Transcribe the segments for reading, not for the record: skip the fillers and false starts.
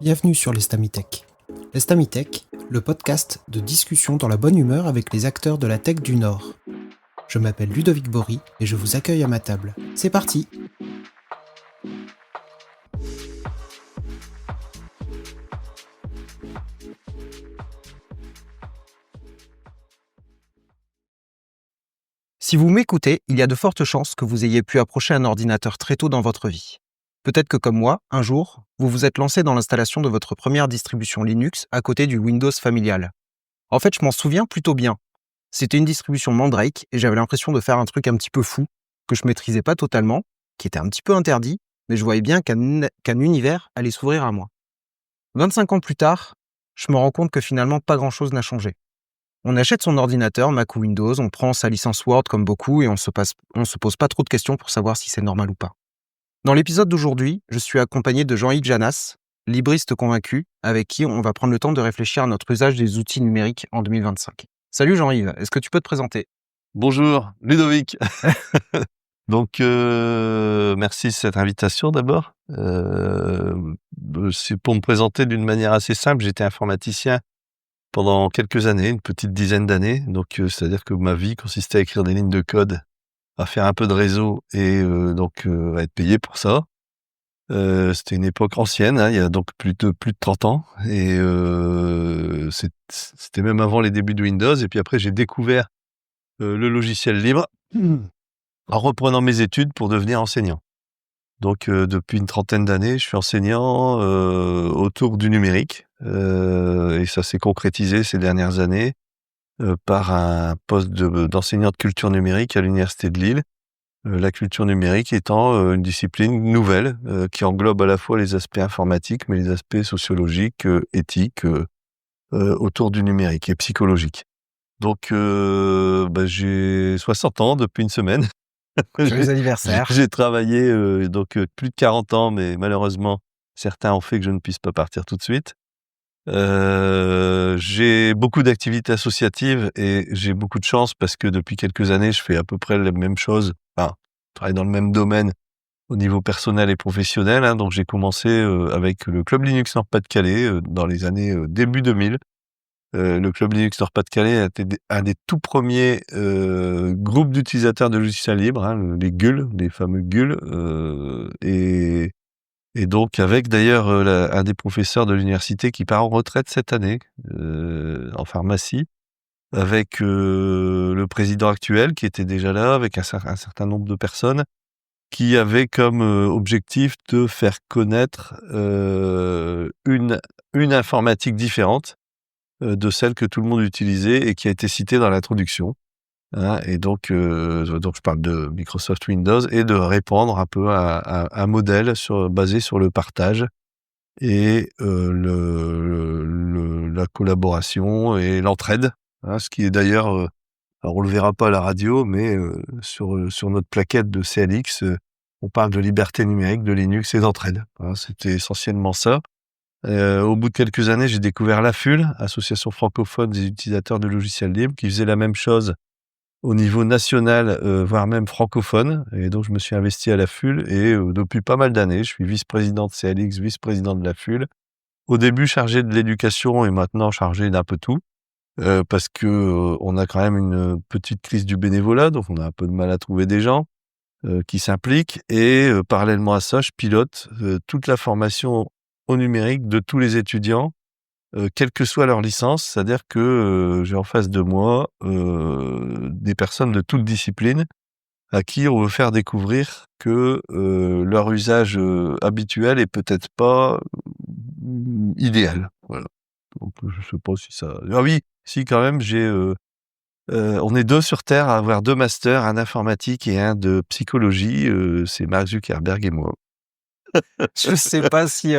Bienvenue sur l'Estamitech. L'Estamitech, le podcast de discussion dans la bonne humeur avec les acteurs de la tech du Nord. Je m'appelle Ludovic Bory et je vous accueille à ma table. C'est parti! Si vous m'écoutez, il y a de fortes chances que vous ayez pu approcher un ordinateur très tôt dans votre vie. Peut-être que comme moi, un jour, vous vous êtes lancé dans l'installation de votre première distribution Linux à côté du Windows familial. En fait, je m'en souviens plutôt bien. C'était une distribution Mandrake et j'avais l'impression de faire un truc un petit peu fou, que je maîtrisais pas totalement, qui était un petit peu interdit, mais je voyais bien qu'un univers allait s'ouvrir à moi. 25 ans plus tard, je me rends compte que finalement pas grand-chose n'a changé. On achète son ordinateur, Mac ou Windows, on prend sa licence Word comme beaucoup et on se pose pas trop de questions pour savoir si c'est normal ou pas. Dans l'épisode d'aujourd'hui, je suis accompagné de Jean-Yves Janas, libriste convaincu, avec qui on va prendre le temps de réfléchir à notre usage des outils numériques en 2025. Salut Jean-Yves, est-ce que tu peux te présenter ? Bonjour Ludovic. Donc merci de cette invitation d'abord. C'est pour me présenter d'une manière assez simple. J'étais informaticien pendant quelques années, une petite dizaine d'années. Donc c'est-à-dire que ma vie consistait à écrire des lignes de code, à faire un peu de réseau et à être payé pour ça. C'était une époque ancienne, il y a donc plus de 30 ans et c'était même avant les débuts de Windows. Et puis après j'ai découvert le logiciel libre en reprenant mes études pour devenir enseignant. Donc depuis une trentaine d'années, je suis enseignant autour du numérique et ça s'est concrétisé ces dernières années par un poste d'enseignant de culture numérique à l'université de Lille. La culture numérique étant une discipline nouvelle qui englobe à la fois les aspects informatiques mais les aspects sociologiques, éthiques autour du numérique et psychologiques. Donc j'ai 60 ans depuis une semaine. Joyeux anniversaire. J'ai travaillé plus de 40 ans, mais malheureusement, certains ont fait que je ne puisse pas partir tout de suite. J'ai beaucoup d'activités associatives et j'ai beaucoup de chance parce que depuis quelques années, je fais à peu près la même chose. Enfin, je travaille dans le même domaine au niveau personnel et professionnel. Donc j'ai commencé avec le Club Linux Nord-Pas-de-Calais dans les années début 2000. Le Club Linux Nord-Pas-de-Calais a été un des tout premiers groupes d'utilisateurs de logiciels libres, les GUL, les fameux GUL, et donc avec d'ailleurs un des professeurs de l'université qui part en retraite cette année en pharmacie, avec le président actuel qui était déjà là, avec un certain nombre de personnes qui avaient comme objectif de faire connaître une informatique différente de celle que tout le monde utilisait et qui a été citée dans l'introduction. Et donc je parle de Microsoft Windows et de répandre un peu un modèle basé sur le partage et la collaboration et l'entraide. Ce qui est d'ailleurs, alors on le verra pas à la radio, mais sur notre plaquette de CLX, on parle de liberté numérique, de Linux et d'entraide. C'était essentiellement ça. Au bout de quelques années, j'ai découvert l'AFUL, Association francophone des utilisateurs de logiciels libres, qui faisait la même chose au niveau national, voire même francophone. Et donc, je me suis investi à l'AFUL et depuis pas mal d'années, je suis vice-président de CLX, vice-président de l'AFUL. Au début, chargé de l'éducation et maintenant chargé d'un peu tout, parce que on a quand même une petite crise du bénévolat, donc on a un peu de mal à trouver des gens qui s'impliquent. Et parallèlement à ça, je pilote toute la formation au numérique de tous les étudiants, quelle que soit leur licence. C'est-à-dire que j'ai en face de moi des personnes de toutes disciplines à qui on veut faire découvrir que leur usage habituel est peut-être pas idéal. Voilà. Donc je sais pas si ça... Ah oui, si quand même, on est 2 sur Terre à avoir 2 masters, un informatique et un de psychologie. C'est Mark Zuckerberg et moi. Je sais pas si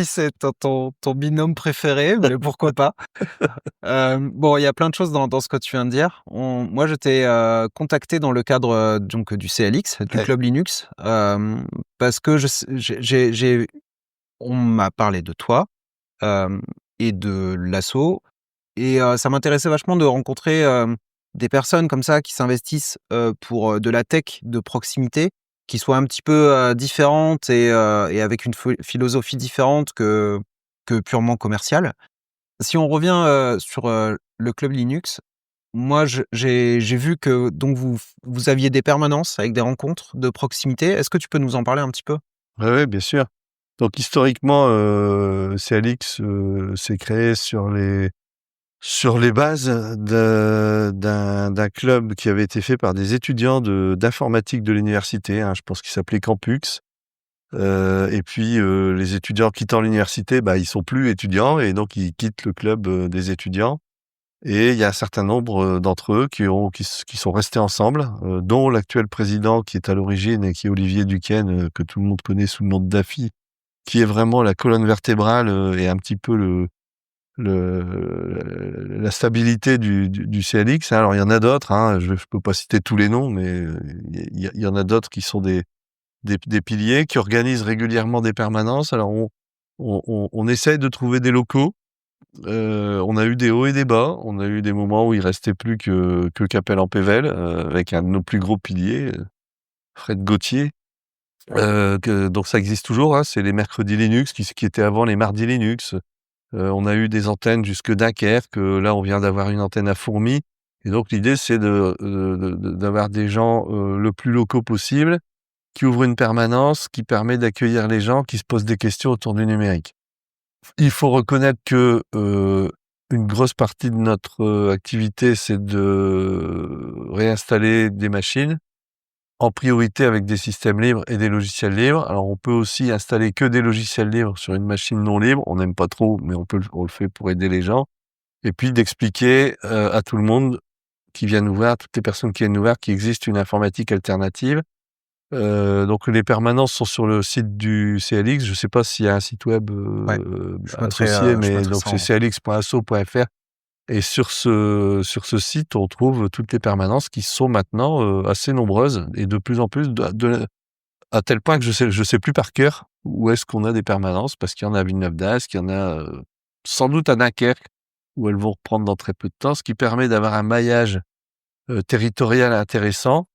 c'est ton binôme préféré, mais pourquoi pas. Bon, il y a plein de choses dans ce que tu viens de dire. Moi, je t'ai contacté dans le cadre donc du CLX, du Ouais. Club Linux, parce que on m'a parlé de toi et de l'asso, et ça m'intéressait vachement de rencontrer des personnes comme ça qui s'investissent pour de la tech de proximité, qui soit un petit peu, différente et avec une philosophie différente que purement commerciale. Si on revient, sur, le club Linux, moi j'ai vu que donc vous aviez des permanences avec des rencontres de proximité. Est-ce que tu peux nous en parler un petit peu? Ouais, bien sûr. Donc historiquement, CLX, s'est créé sur les bases d'un club qui avait été fait par des étudiants d'informatique de l'université, hein, je pense qu'il s'appelait Campux. Et puis, les étudiants quittant l'université, bah, ils sont plus étudiants et donc ils quittent le club, des étudiants et il y a un certain nombre, d'entre eux qui sont restés ensemble, dont l'actuel président qui est à l'origine et qui est Olivier Duquesne, que tout le monde connaît sous le nom de Daffy, qui est vraiment la colonne vertébrale, et un petit peu la stabilité du CLX, hein. Alors il y en a d'autres, hein, je peux pas citer tous les noms, mais il y en a d'autres qui sont des piliers qui organisent régulièrement des permanences. Alors on essaye de trouver des locaux. On a eu des hauts et des bas. On a eu des moments où il restait plus que Capelle-en-Pévèle, avec un de nos plus gros piliers, Fred Gauthier. Donc ça existe toujours, hein, c'est les mercredis Linux qui étaient avant les mardis Linux. On a eu des antennes jusque Dunkerque, là on vient d'avoir une antenne à Fourmies et donc l'idée c'est d'avoir des gens, le plus locaux possible, qui ouvrent une permanence, qui permet d'accueillir les gens qui se posent des questions autour du numérique. Il faut reconnaître que, une grosse partie de notre, activité, c'est de réinstaller des machines, en priorité avec des systèmes libres et des logiciels libres. Alors on peut aussi installer que des logiciels libres sur une machine non libre. On n'aime pas trop, mais on le fait pour aider les gens. Et puis d'expliquer, à tout le monde qui vient nous voir, toutes les personnes qui viennent nous voir, qu'il existe une informatique alternative. Donc les permanences sont sur le site du CLX. Je sais pas s'il y a un site web, Ouais, associé, je mais mettrai donc ça c'est en clx.asso.fr et sur ce site, on trouve toutes les permanences qui sont maintenant, assez nombreuses et de plus en plus à tel point que je sais plus par cœur où est-ce qu'on a des permanences parce qu'il y en a à Villeneuve-d'Ascq, qu'il y en a, sans doute à Dunkerque où elles vont reprendre dans très peu de temps, ce qui permet d'avoir un maillage, territorial intéressant.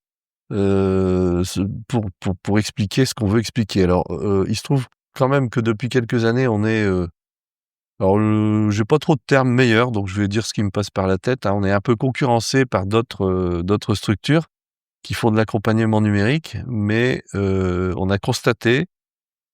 Pour expliquer ce qu'on veut expliquer. Alors, il se trouve quand même que depuis quelques années, on est, alors j'ai pas trop de termes meilleurs, donc je vais dire ce qui me passe par la tête, hein. On est un peu concurrencé par d'autres structures qui font de l'accompagnement numérique, mais, on a constaté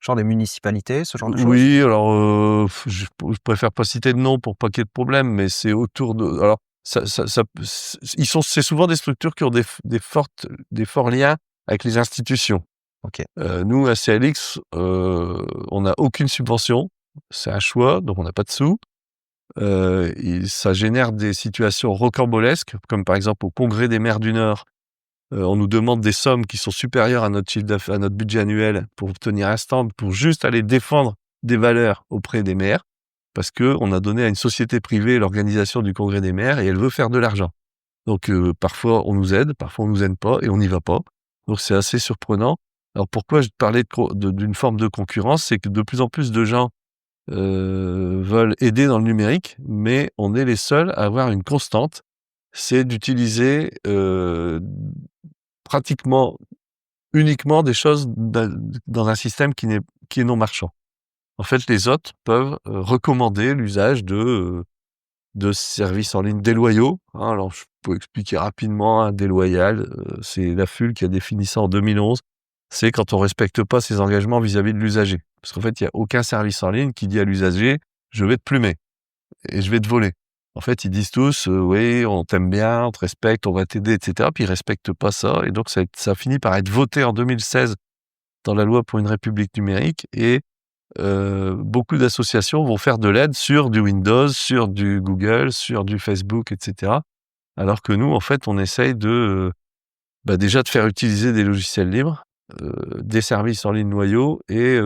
genre des municipalités, ce genre de choses? oui, alors, je préfère pas citer de nom pour pas qu'il y ait de problème, mais c'est autour de alors ça c'est souvent des structures qui ont des forts liens avec les institutions. OK. Nous à CLX, on n'a aucune subvention, c'est un choix, donc on n'a pas de sous. Et ça génère des situations rocambolesques, comme par exemple au Congrès des maires du Nord, on nous demande des sommes qui sont supérieures à notre budget annuel pour obtenir un stand, pour juste aller défendre des valeurs auprès des maires, parce qu'on a donné à une société privée l'organisation du congrès des maires et elle veut faire de l'argent. Donc parfois on nous aide, parfois on nous aide pas et on n'y va pas. Donc c'est assez surprenant. Alors pourquoi je te parlais d'une forme de concurrence? C'est que de plus en plus de gens, veulent aider dans le numérique, mais on est les seuls à avoir une constante, c'est d'utiliser, pratiquement uniquement des choses dans un système qui est non marchand. En fait, les autres peuvent, recommander l'usage de services en ligne déloyaux, hein. Alors je peux expliquer rapidement, hein, déloyal, c'est la FUL qui a défini ça en 2011. C'est quand on respecte pas ses engagements vis-à-vis de l'usager. Parce qu'en fait, il y a aucun service en ligne qui dit à l'usager: «Je vais te plumer et je vais te voler». En fait, ils disent tous, «Oui, on t'aime bien, on te respecte, on va t'aider» et cetera, puis ils respectent pas ça et donc ça a fini par être voté en 2016 dans la loi pour une république numérique et beaucoup d'associations vont faire de l'aide sur du Windows, sur du Google, sur du Facebook et cetera. Alors que nous, en fait, on essaye déjà de faire utiliser des logiciels libres, des services en ligne noyaux et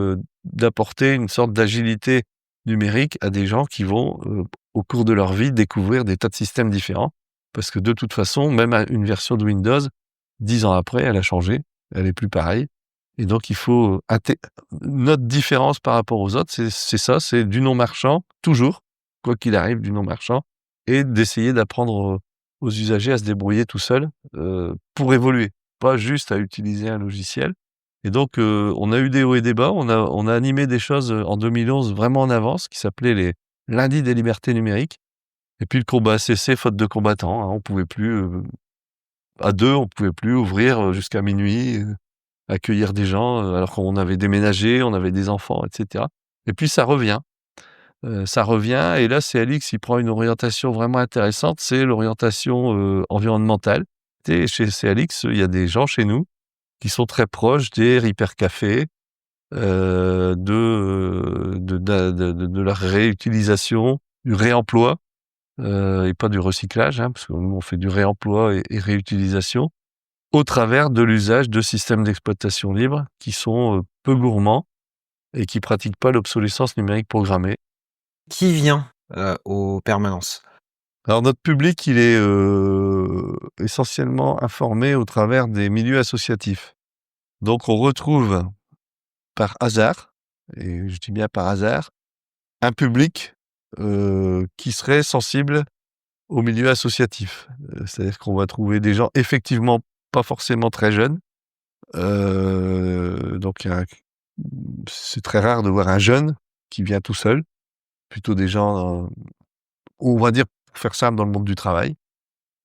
d'apporter une sorte d'agilité numérique à des gens qui vont, au cours de leur vie, découvrir des tas de systèmes différents. Parce que de toute façon, même à une version de Windows, 10 ans après, elle a changé, elle est plus pareille et donc il faut, notre différence par rapport aux autres, c'est ça, c'est du non marchand, toujours, quoi qu'il arrive, du non marchand et d'essayer d'apprendre, aux usagers à se débrouiller tout seuls, pour évoluer. Pas juste à utiliser un logiciel Et donc, on a eu des hauts et des bas. On a animé des choses en 2011 vraiment en avance, qui s'appelaient les Lundis des libertés numériques. Et puis le combat a cessé faute de combattants, hein. On pouvait plus, à 2, on pouvait plus ouvrir jusqu'à minuit, accueillir des gens, alors qu'on avait déménagé, on avait des enfants, et cetera. Et puis ça revient et là CLX, il prend une orientation vraiment intéressante, c'est l'orientation, environnementale. Tu sais, chez CLX, il y a des gens chez nous qui sont très proches des Repair Café, de la réutilisation, du réemploi, et pas du recyclage, hein, parce que nous on fait du réemploi et réutilisation, au travers de l'usage de systèmes d'exploitation libre qui sont, peu gourmands et qui pratiquent pas l'obsolescence numérique programmée. Qui vient aux permanences? Alors notre public, il est, essentiellement informé au travers des milieux associatifs. Donc on retrouve par hasard, et je dis bien par hasard, un public, qui serait sensible au milieu associatif. C'est-à-dire qu'on va trouver des gens effectivement pas forcément très jeunes, donc il y a c'est très rare de voir un jeune qui vient tout seul, plutôt des gens, on va dire, pour faire simple, dans le monde du travail,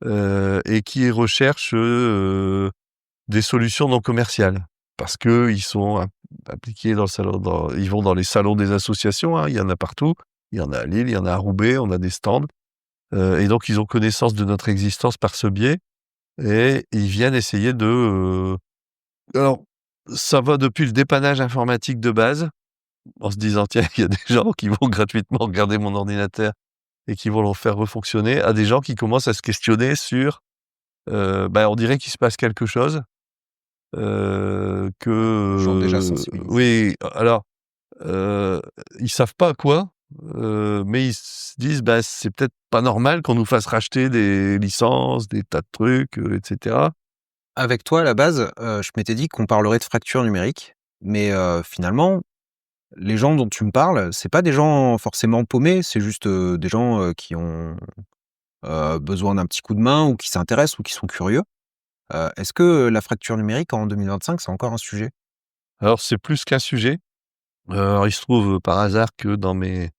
et qui recherchent, des solutions non commerciales. Parce qu'ils sont impliqués dans le salon, ils vont dans les salons des associations, hein, il y en a partout. Il y en a à Lille, il y en a à Roubaix, on a des stands, et donc ils ont connaissance de notre existence par ce biais et ils viennent essayer de, alors ça va depuis le dépannage informatique de base, en se disant: «Tiens, il y a des gens qui vont gratuitement regarder mon ordinateur et qui vont le faire refonctionner», à des gens qui commencent à se questionner sur, on dirait qu'il se passe quelque chose, Gens déjà que, sensibilisés. oui, alors, ils savent pas quoi, mais ils se disent: «Bah, c'est peut-être pas normal qu'on nous fasse racheter des licences, des tas de trucs, et cetera». Avec toi, à la base, je m'étais dit qu'on parlerait de fracture numérique, mais finalement, les gens dont tu me parles, c'est pas des gens forcément paumés, c'est juste, des gens, qui ont, besoin d'un petit coup de main ou qui s'intéressent ou qui sont curieux. Est-ce que la fracture numérique en 2025, c'est encore un sujet? Alors c'est plus qu'un sujet. Alors il se trouve, par hasard, que dans mes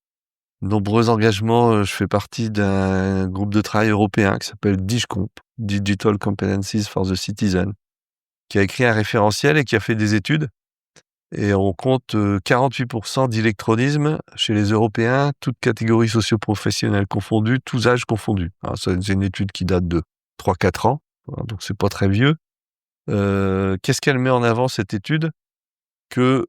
nombreux engagements, je fais partie d'un groupe de travail européen qui s'appelle DIGCOMP, Digital Competencies for the Citizen, qui a écrit un référentiel et qui a fait des études. Et on compte, 48% d'électronisme chez les Européens, toutes catégories socio-professionnelles confondues, tous âges confondus. Alors ça, c'est une étude qui date de 3-4 ans, voilà, donc c'est pas très vieux. Qu'est-ce qu'elle met en avant, cette étude? Que,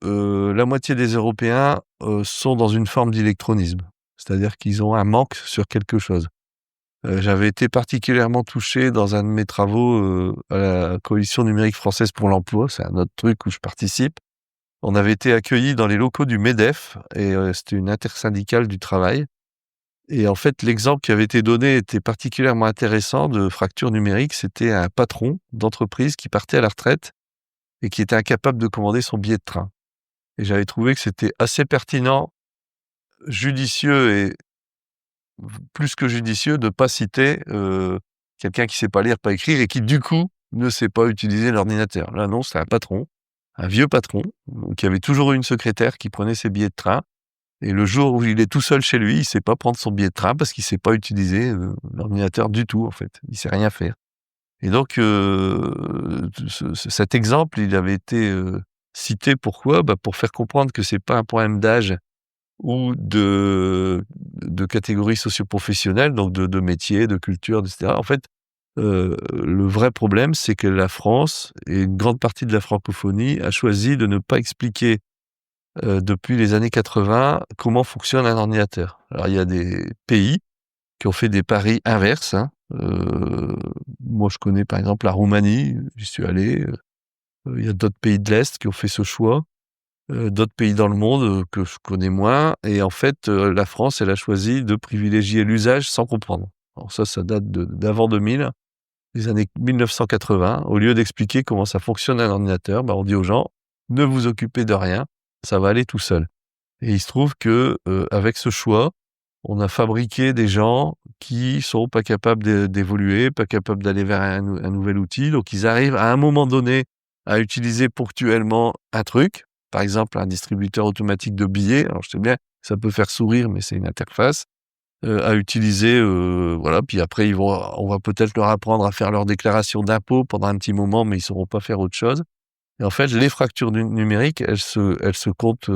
la moitié des Européens, sont dans une forme d'électronisme. C'est-à-dire qu'ils ont un manque sur quelque chose. J'avais été particulièrement touché dans un de mes travaux, à la Coalition numérique française pour l'emploi, c'est un autre truc où je participe. On avait été accueillis dans les locaux du MEDEF et c'était une intersyndicale du travail et en fait, l'exemple qui avait été donné était particulièrement intéressant de fracture numérique. C'était un patron d'entreprise qui partait à la retraite et qui était incapable de commander son billet de train et j'avais trouvé que c'était assez pertinent, judicieux et plus que judicieux de pas citer, quelqu'un qui sait pas lire, pas écrire et qui, du coup, ne sait pas utiliser l'ordinateur. Là, non, c'est un patron, un vieux patron, qui avait toujours eu une secrétaire qui prenait ses billets de train et le jour où il est tout seul chez lui, il sait pas prendre son billet de train parce qu'il sait pas utiliser, l'ordinateur du tout, en fait. Il sait rien faire et donc cet exemple, il avait été, cité pourquoi? Bah, pour faire comprendre que c'est pas un problème d'âge ou de catégories socio-professionnelles, donc de métiers, de culture, et cetera. En fait, le vrai problème, c'est que la France et une grande partie de la francophonie a choisi de ne pas expliquer, depuis les années 80, comment fonctionne un ordinateur. Alors il y a des pays qui ont fait des paris inverses, hein. Moi je connais par exemple la Roumanie, j'y suis allé, il y a d'autres pays de l'Est qui ont fait ce choix. D'autres pays dans le monde, que je connais moins et en fait, la France, elle a choisi de privilégier l'usage sans comprendre. Alors ça date d'avant 2000, des années 1980. Au lieu d'expliquer comment ça fonctionne un ordinateur, bah, on dit aux gens: «Ne vous occupez de rien, ça va aller tout seul» et il se trouve que, avec ce choix, on a fabriqué des gens qui sont pas capables d'évoluer, pas capables d'aller vers un nouvel outil, donc ils arrivent à un moment donné à utiliser ponctuellement un truc, par exemple un distributeur automatique de billets. Alors je sais bien, ça peut faire sourire, mais c'est une interface à utiliser. Voilà. Puis après, on va peut-être leur apprendre à faire leur déclaration d'impôt pendant un petit moment, mais ils sauront pas faire autre chose. Et en fait, les fractures numériques, elles se comptent,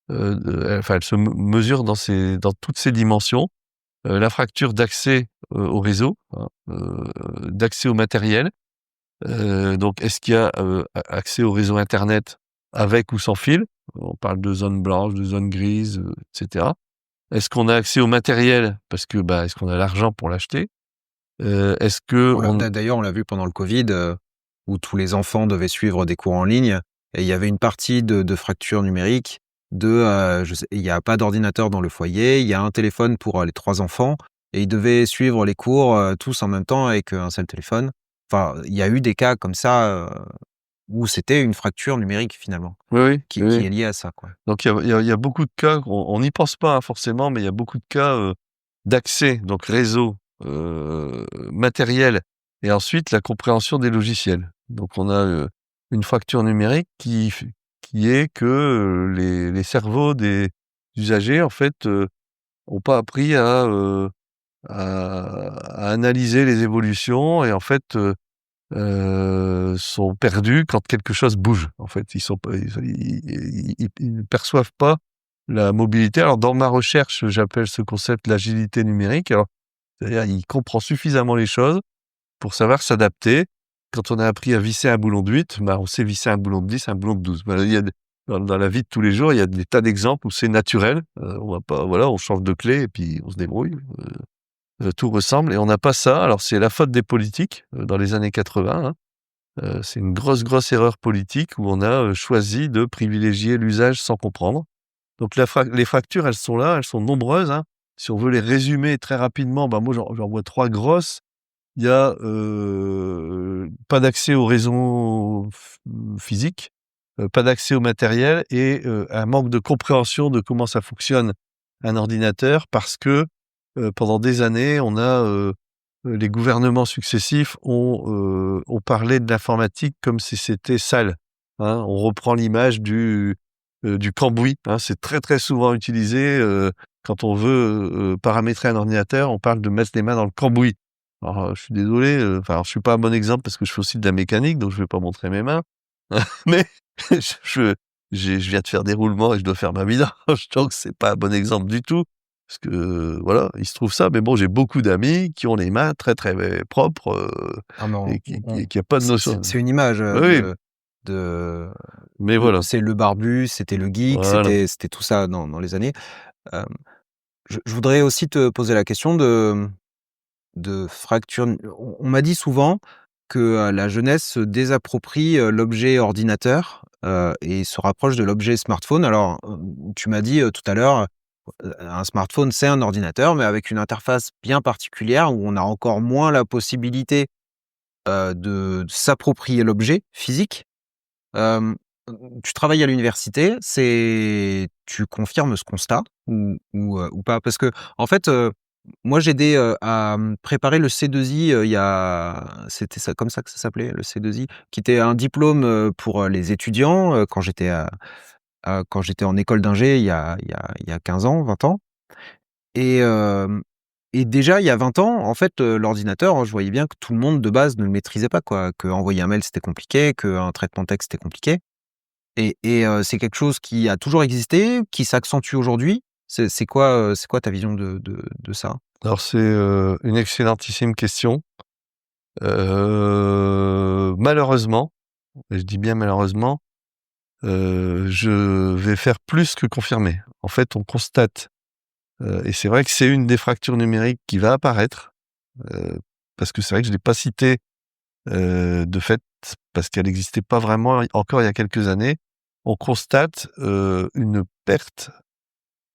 enfin, elles se mesurent dans toutes ces dimensions. La fracture d'accès au réseau, hein, d'accès au matériel. Donc, est-ce qu'il y a accès au réseau Internet avec ou sans fil? On parle de zone blanche, de zone grise, etc. Est-ce qu'on a accès au matériel? Parce que, est-ce qu'on a l'argent pour l'acheter? Est-ce que on D'ailleurs, on l'a vu pendant le Covid, où tous les enfants devaient suivre des cours en ligne et il y avait une partie de fracture numérique il y a pas d'ordinateur dans le foyer, il y a un téléphone pour, les 3 enfants et ils devaient suivre les cours, tous en même temps avec, un seul téléphone. Enfin, il y a eu des cas comme ça, où c'était une fracture numérique finalement, oui, oui, oui, qui oui. est liée à ça, quoi. Donc il y a beaucoup de cas, on n'y pense pas, hein, forcément, mais il y a beaucoup de cas, d'accès, donc réseau, matériel et ensuite la compréhension des logiciels. Donc on a, une fracture numérique qui est que, les cerveaux des usagers, en fait, ont pas appris à analyser les évolutions et en fait, sont perdus quand quelque chose bouge. En fait, ils ne perçoivent pas la mobilité. Alors dans ma recherche, j'appelle ce concept l'agilité numérique. Alors, c'est-à-dire, il comprend suffisamment les choses pour savoir s'adapter. Quand on a appris à visser un boulon de 8, on sait visser un boulon de 10, un boulon de 12. Voilà, il y a dans la vie de tous les jours, il y a des tas d'exemples où c'est naturel. On va pas, voilà, on change de clé et puis on se débrouille. Tout ressemble et on n'a pas ça. Alors c'est la faute des politiques, dans les années 80, hein. C'est une grosse, grosse erreur politique où on a, choisi de privilégier l'usage sans comprendre. Donc les fractures, elles sont là, elles sont nombreuses, hein. Si on veut les résumer très rapidement, moi j'en vois 3 grosses. Il y a, pas d'accès au réseau physique, pas d'accès au matériel et un manque de compréhension de comment ça fonctionne un ordinateur parce que, pendant des années, on a, les gouvernements successifs ont parlé de l'informatique comme si c'était sale, hein. On reprend l'image du cambouis, hein. C'est très, très souvent utilisé, quand on veut, paramétrer un ordinateur, on parle de mettre les mains dans le cambouis. Alors, je suis désolé, alors je suis pas un bon exemple parce que je fais aussi de la mécanique, donc je vais pas montrer mes mains. Mais je je viens de faire des roulements et je dois faire ma vidange, donc c'est pas un bon exemple du tout. Parce que, voilà, il se trouve ça, mais bon, j'ai beaucoup d'amis qui ont les mains très, très propres, Ah mais et on qui a pas de notion. c'est une image, Oui, oui, de mais voilà, c'est le barbu, c'était le geek, voilà. c'était tout ça dans les années. Hem, je voudrais aussi te poser la question de fracture nu on m'a dit souvent que, la jeunesse se désapproprie, l'objet ordinateur, et se rapproche de l'objet smartphone. Alors, tu m'as dit, tout à l'heure, un smartphone, c'est un ordinateur, mais avec une interface bien particulière où on a encore moins la possibilité, de s'approprier l'objet physique. Hem, Tu travailles à l'université, tu confirmes ce constat ou pas? Parce qu'en fait, moi j'ai aidé, à, préparer le C2I, il y a c'était ça comme ça que ça s'appelait, le C2I, qui était un diplôme, pour, les étudiants, quand j'étais en école d'ingé il y a 15 ans, 20 ans et déjà il y a 20 ans, en fait, l'ordinateur, je voyais bien que tout le monde de base ne le maîtrisait pas quoi, qu'envoyer un mail c'était compliqué, qu'un traitement de texte c'était compliqué. C'est quelque chose qui a toujours existé, qui s'accentue aujourd'hui? C'est quoi ta vision de ça? Alors c'est, une excellentissime question. Malheureusement, et je dis bien malheureusement, je vais faire plus que confirmer. En fait, on constate, et c'est vrai que c'est une des fractures numériques qui va apparaître, heu, parce que c'est vrai que je l'ai pas citée, de fait, parce qu'elle n'existait pas vraiment encore il y a quelques années. On constate, une perte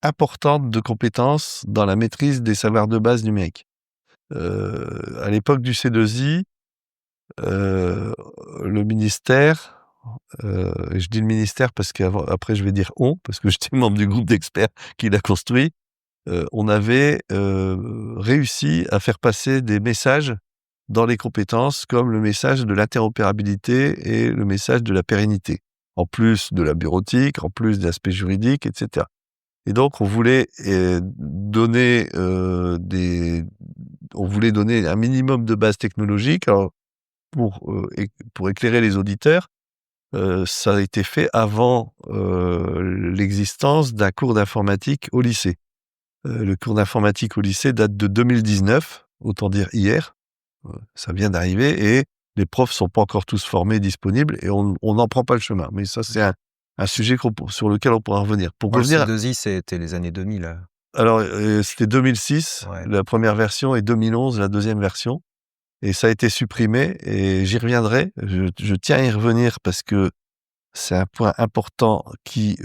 importante de compétences dans la maîtrise des savoirs de base numériques. À l'époque du C2I, heu, le ministère, et je dis le ministère parce qu'avant après je vais dire «on» parce que j'étais membre du groupe d'experts qui l'a construit. On avait, réussi à faire passer des messages dans les compétences comme le message de l'interopérabilité et le message de la pérennité, en plus de la bureautique, en plus de l'aspect juridique, etc. Et donc, on voulait donner on voulait donner un minimum de base technologique. Alors, pour éclairer les auditeurs, ça a été fait avant l'existence d'un cours d'informatique au lycée. Le cours d'informatique au lycée date de 2019, autant dire hier. Ça vient d'arriver et les profs sont pas encore tous formés, disponibles et on n'en prend pas le chemin. Mais ça, c'est un sujet sur lequel on pourra revenir. Pour Moi, le revenir, C2I, c'était les années 2000. alors c'était 2006, Ouais. la première version, et 2011, la deuxième version. Et ça a été supprimé et j'y reviendrai. Je tiens à y revenir parce que c'est un point important qui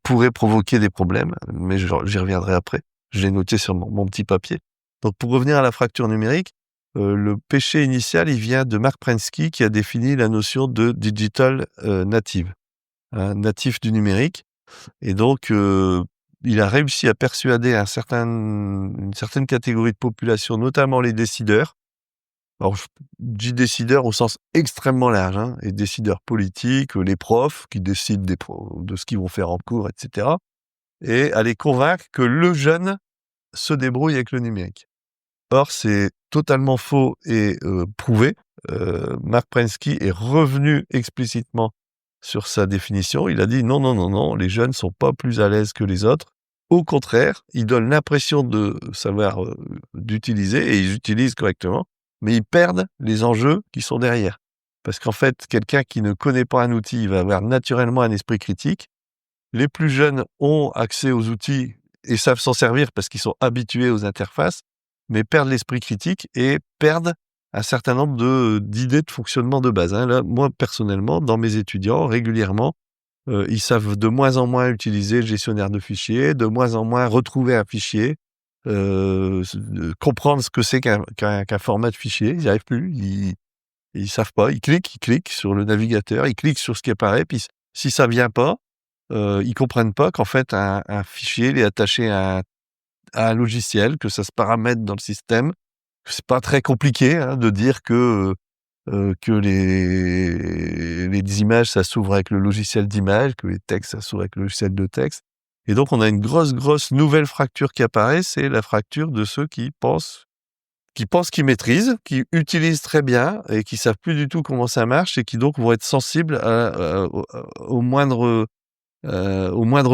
pourrait provoquer des problèmes, mais j'y reviendrai après. Je l'ai noté sur mon petit papier. Donc pour revenir à la fracture numérique, le péché initial, il vient de Mark Prensky qui a défini la notion de digital native, hein, natif du numérique. Et donc il a réussi à persuader une certaine catégorie de population, notamment les décideurs. Alors, je dis décideurs au sens extrêmement large, hein, et décideurs politiques, les profs qui décident de ce qu'ils vont faire en cours, etc. Et à les convaincre que le jeune se débrouille avec le numérique. Or, c'est totalement faux et prouvé. Mark Prensky est revenu explicitement sur sa définition. Il a dit non, non, non, non, les jeunes sont pas plus à l'aise que les autres. Au contraire, ils donnent l'impression de savoir d'utiliser et ils utilisent correctement, mais ils perdent les enjeux qui sont derrière. Parce qu'en fait, quelqu'un qui ne connaît pas un outil, il va avoir naturellement un esprit critique. Les plus jeunes ont accès aux outils et savent s'en servir parce qu'ils sont habitués aux interfaces, mais perdent l'esprit critique et perdent un certain nombre d'idées de fonctionnement de base, hein. Là, moi, personnellement, dans mes étudiants, régulièrement, ils savent de moins en moins utiliser le gestionnaire de fichiers, de moins en moins retrouver un fichier, comprendre ce que c'est qu'un format de fichier. Ils n'y arrivent plus, ils savent pas. Ils cliquent sur le navigateur, ils cliquent sur ce qui apparaît, puis si ça vient pas, ils comprennent pas qu'en fait un fichier, il est attaché à un logiciel, que ça se paramètre dans le système. C'est pas très compliqué, hein, de dire que les images, ça s'ouvre avec le logiciel d'image, que les textes, ça s'ouvre avec le logiciel de texte. Et donc, on a une grosse nouvelle fracture qui apparaît, c'est la fracture de ceux qui pensent qu'ils maîtrisent, qui utilisent très bien et qui savent plus du tout comment ça marche et qui donc vont être sensibles au moindre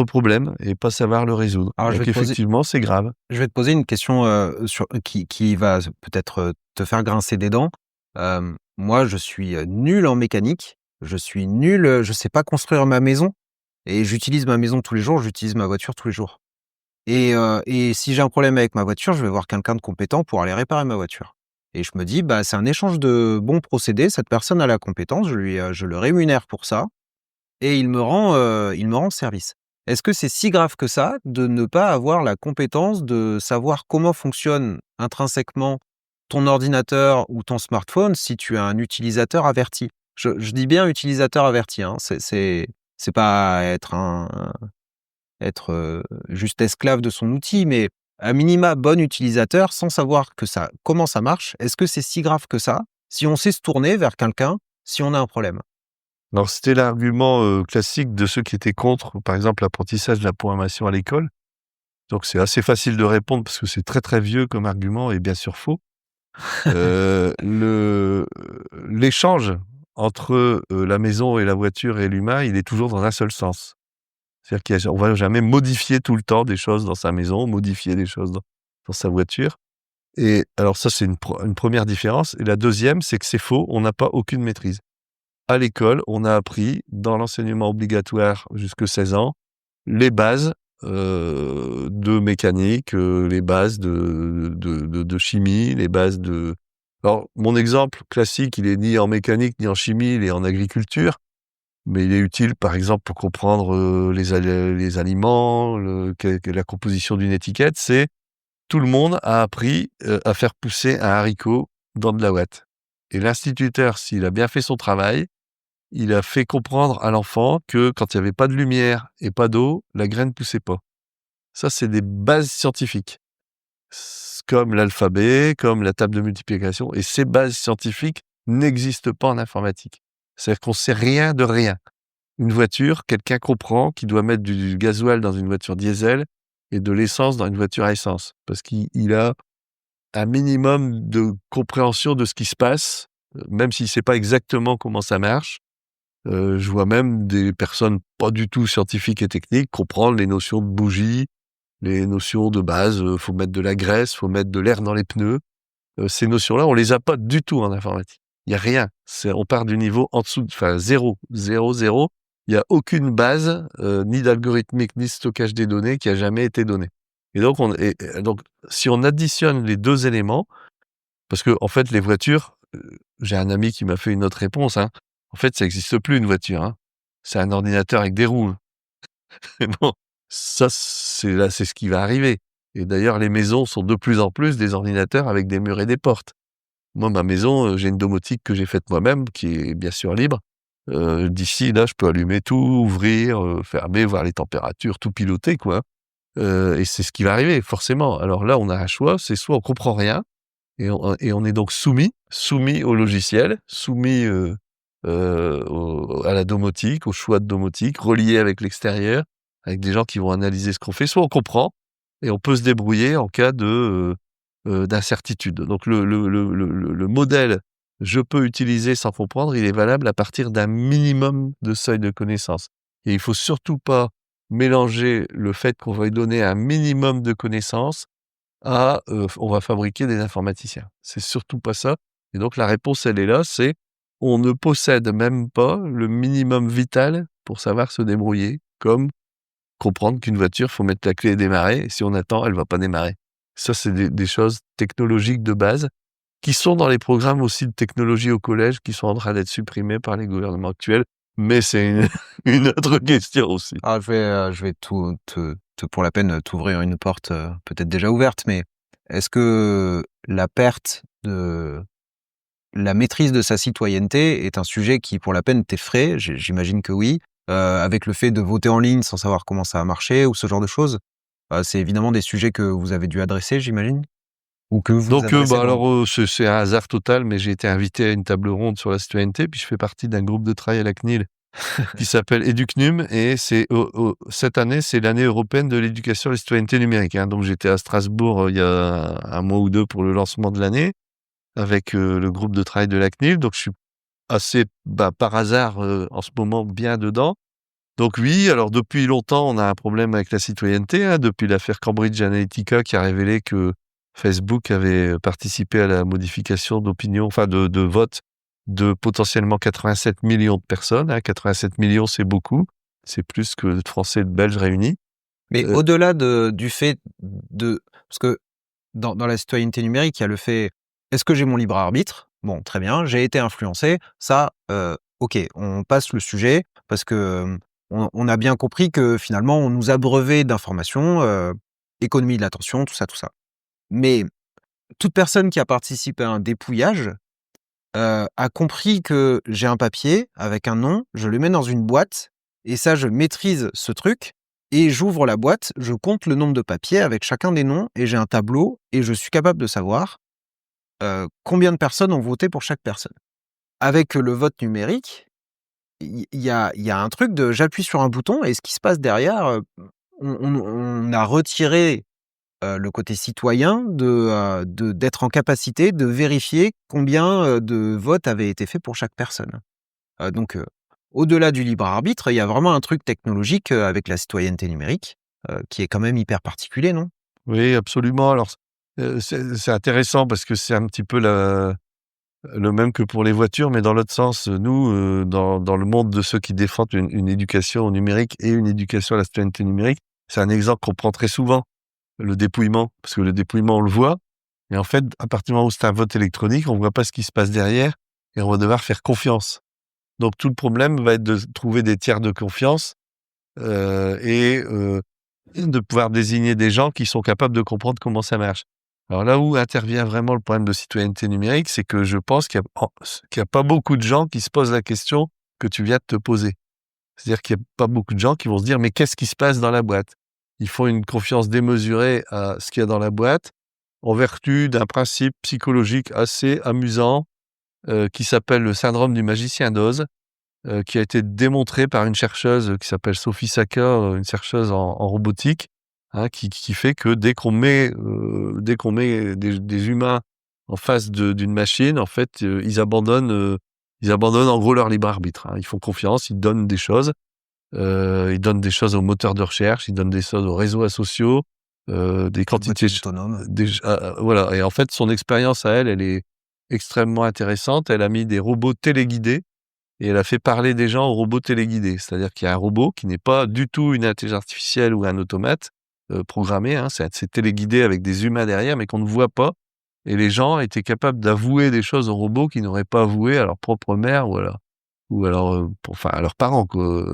problème et pas savoir le résoudre. Alors, Donc effectivement, c'est grave. je vais te poser une question qui va peut-être te faire grincer des dents. Moi, je suis nul en mécanique. Je suis nul, je sais pas construire ma maison. Et j'utilise ma maison tous les jours, j'utilise ma voiture tous les jours. Et si j'ai un problème avec ma voiture, je vais voir quelqu'un de compétent pour aller réparer ma voiture. Et je me dis, bah, c'est un échange de bons procédés. Cette personne a la compétence, je le rémunère pour ça et il me rend service. Est-ce que c'est si grave que ça de ne pas avoir la compétence de savoir comment fonctionne intrinsèquement ton ordinateur ou ton smartphone si tu es un utilisateur averti? Je dis bien utilisateur averti, hein, c'est pas être juste esclave de son outil, mais à minima bon utilisateur sans savoir comment ça marche. Est-ce que c'est si grave que ça, si on sait se tourner vers quelqu'un, si on a un problème? Alors c'était l'argument classique de ceux qui étaient contre, par exemple, l'apprentissage de la programmation à l'école. Donc c'est assez facile de répondre parce que c'est très, très vieux comme argument et bien sûr faux. L'échange entre la maison et la voiture et l'humain, il est toujours dans un seul sens. C'est-à-dire qu'on va jamais modifier tout le temps des choses dans sa maison, modifier des choses dans sa voiture. Et alors ça, c'est une première différence. Et la deuxième, c'est que c'est faux, on n'a pas aucune maîtrise. À l'école, on a appris, dans l'enseignement obligatoire jusque 16 ans, les bases de mécanique, les bases de chimie, les bases de... Alors, mon exemple classique, il est ni en mécanique, ni en chimie, il est en agriculture. Mais il est utile, par exemple, pour comprendre les aliments, la composition d'une étiquette. C'est tout le monde a appris à faire pousser un haricot dans de la ouate. Et l'instituteur, s'il a bien fait son travail, il a fait comprendre à l'enfant que quand il n'y avait pas de lumière et pas d'eau, la graine ne poussait pas. Ça, c'est des bases scientifiques. comme l'alphabet, comme la table de multiplication. Et ces bases scientifiques n'existent pas en informatique. C'est-à-dire qu'on sait rien de rien. Une voiture, quelqu'un comprend qu'il doit mettre du gasoil dans une voiture diesel et de l'essence dans une voiture à essence. Parce qu'il a un minimum de compréhension de ce qui se passe, même s'il ne sait pas exactement comment ça marche. Je vois même des personnes pas du tout scientifiques et techniques comprendre les notions de bougie, les notions de base, faut mettre de la graisse, faut mettre de l'air dans les pneus. Ces notions-là, on les a pas du tout en informatique. Il y a rien. On part du niveau en dessous, enfin 0, 0, 0. Il y a aucune base, ni d'algorithmique, ni de stockage des données qui a jamais été donnée. Et donc si on additionne les 2 éléments, parce qu'en fait les voitures, j'ai un ami qui m'a fait une autre réponse, hein. En fait, ça existe plus une voiture, hein. C'est un ordinateur avec des roues. Mais bon, ça c'est ce qui va arriver. Et d'ailleurs, les maisons sont de plus en plus des ordinateurs avec des murs et des portes. Moi, ma maison, j'ai une domotique que j'ai faite moi-même, qui est bien sûr libre. D'ici, là, je peux allumer tout, ouvrir, fermer, voir les températures, tout piloter, quoi. Et c'est ce qui va arriver, forcément. Alors là, on a un choix, c'est soit on comprend rien, et on est donc soumis au logiciel, soumis, à la domotique, au choix de domotique, relié avec l'extérieur, avec des gens qui vont analyser ce qu'on fait. Soit on comprend et on peut se débrouiller en cas d'incertitude. Donc le modèle «je peux utiliser sans comprendre», il est valable à partir d'un minimum de seuil de connaissance. Et il faut surtout pas mélanger le fait qu'on va lui donner un minimum de connaissances à, on va fabriquer des informaticiens. C'est surtout pas ça. Et donc la réponse, elle est là, c'est on ne possède même pas le minimum vital pour savoir se débrouiller, comme comprendre qu'une voiture, faut mettre la clé et démarrer, et si on attend, elle va pas démarrer. Ça, c'est des choses technologiques de base qui sont dans les programmes aussi de technologie au collège, qui sont en train d'être supprimés par les gouvernements actuels, mais c'est une une autre question aussi. Ah, je vais pour la peine, t'ouvrir une porte, peut-être déjà ouverte, mais est-ce que la perte de la maîtrise de sa citoyenneté est un sujet qui, pour la peine, t'effraie? J'imagine que oui. Avec le fait de voter en ligne sans savoir comment ça a marché ou ce genre de choses? C'est évidemment des sujets que vous avez dû adresser, j'imagine? Ou que vous Donc, adressez bah, dans alors, c'est un hasard total, mais j'ai été invité à une table ronde sur la citoyenneté, puis je fais partie d'un groupe de travail à la CNIL qui s'appelle Educnum, et c'est cette année, c'est l'année européenne de l'éducation à la citoyenneté numérique, hein. Donc j'étais à Strasbourg, il y a 1 mois ou 2 pour le lancement de l'année avec, le groupe de travail de la CNIL. Donc je suis assez, bah, par hasard, en ce moment bien dedans. Donc oui, alors depuis longtemps, on a un problème avec la citoyenneté, hein, depuis l'affaire Cambridge Analytica qui a révélé que Facebook avait participé à la modification d'opinion, enfin de vote de potentiellement 87 millions de personnes, hein. 87 millions, c'est beaucoup. C'est plus que de Français et de Belges réunis. Mais Heu, au-delà du fait de parce que dans la citoyenneté numérique, il y a le fait: «Est-ce que j'ai mon libre arbitre?» Bon, très bien, j'ai été influencé, ça, OK, on passe le sujet parce que, on a bien compris que finalement on nous abreuvait d'informations, économie de l'attention, tout ça, tout ça. Mais toute personne qui a participé à un dépouillage, a compris que j'ai un papier avec un nom, je le mets dans une boîte et ça, je maîtrise ce truc et j'ouvre la boîte, je compte le nombre de papiers avec chacun des noms et j'ai un tableau et je suis capable de savoir, combien de personnes ont voté pour chaque personne. Avec le vote numérique, il y a un truc de j'appuie sur un bouton et ce qui se passe derrière, on a retiré, le côté citoyen d'être en capacité de vérifier combien, de votes avaient été faits pour chaque personne. Donc, au-delà du libre arbitre, il y a vraiment un truc technologique, avec la citoyenneté numérique, qui est quand même hyper particulier, non? oui, absolument. Alors, c'est intéressant parce que c'est un petit peu le même que pour les voitures, mais dans l'autre sens. Nous, dans le monde de ceux qui défendent une éducation au numérique et une éducation à la citoyenneté numérique, c'est un exemple qu'on prend très souvent, le dépouillement. Parce que le dépouillement, on le voit, et en fait, à partir du moment où c'est un vote électronique, on voit pas ce qui se passe derrière et on va devoir faire confiance. Donc tout le problème va être de trouver des tiers de confiance, et de pouvoir désigner des gens qui sont capables de comprendre comment ça marche. Alors là où intervient vraiment le problème de citoyenneté numérique, c'est que je pense qu'il y a pas beaucoup de gens qui se posent la question que tu viens de te poser. C'est-à-dire qu'il y a pas beaucoup de gens qui vont se dire: «Mais qu'est-ce qui se passe dans la boîte?» Ils font une confiance démesurée à ce qu'il y a dans la boîte, en vertu d'un principe psychologique assez amusant, qui s'appelle le syndrome du magicien d'Oz, qui a été démontré par une chercheuse qui s'appelle Sophie Saka, une chercheuse en robotique, hein, qui fait que dès qu'on met des humains en face d'une machine, en fait, ils abandonnent en gros leur libre arbitre, hein. Ils font confiance, ils donnent des choses aux moteurs de recherche, ils donnent des choses aux réseaux sociaux, des quantités Robotique autonome. voilà. Et en fait, son expérience à elle, elle est extrêmement intéressante. Elle a mis des robots téléguidés et elle a fait parler des gens aux robots téléguidés. C'est-à-dire qu'il y a un robot qui n'est pas du tout une intelligence artificielle ou un automate, programmé, hein. C'est téléguidé avec des humains derrière, mais qu'on ne voit pas. Et les gens étaient capables d'avouer des choses aux robots qu'ils n'auraient pas avouées à leur propre mère ou alors, à leurs parents, quoi.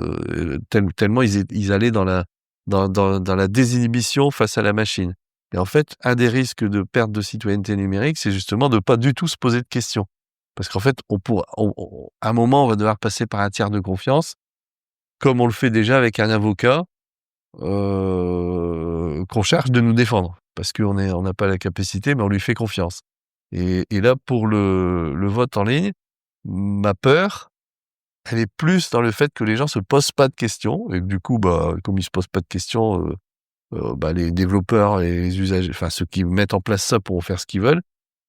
Tellement ils allaient dans la désinhibition face à la machine. Et en fait, un des risques de perte de citoyenneté numérique, c'est justement de pas du tout se poser de questions. Parce qu'en fait, à un moment, on va devoir passer par un tiers de confiance, comme on le fait déjà avec un avocat, qu'on charge de nous défendre. Parce on n'a pas la capacité, mais on lui fait confiance. Et là, pour le vote en ligne, ma peur, elle est plus dans le fait que les gens se posent pas de questions et que du coup, comme ils se posent pas de questions, les développeurs et les usagers, enfin ceux qui mettent en place ça pourront faire ce qu'ils veulent,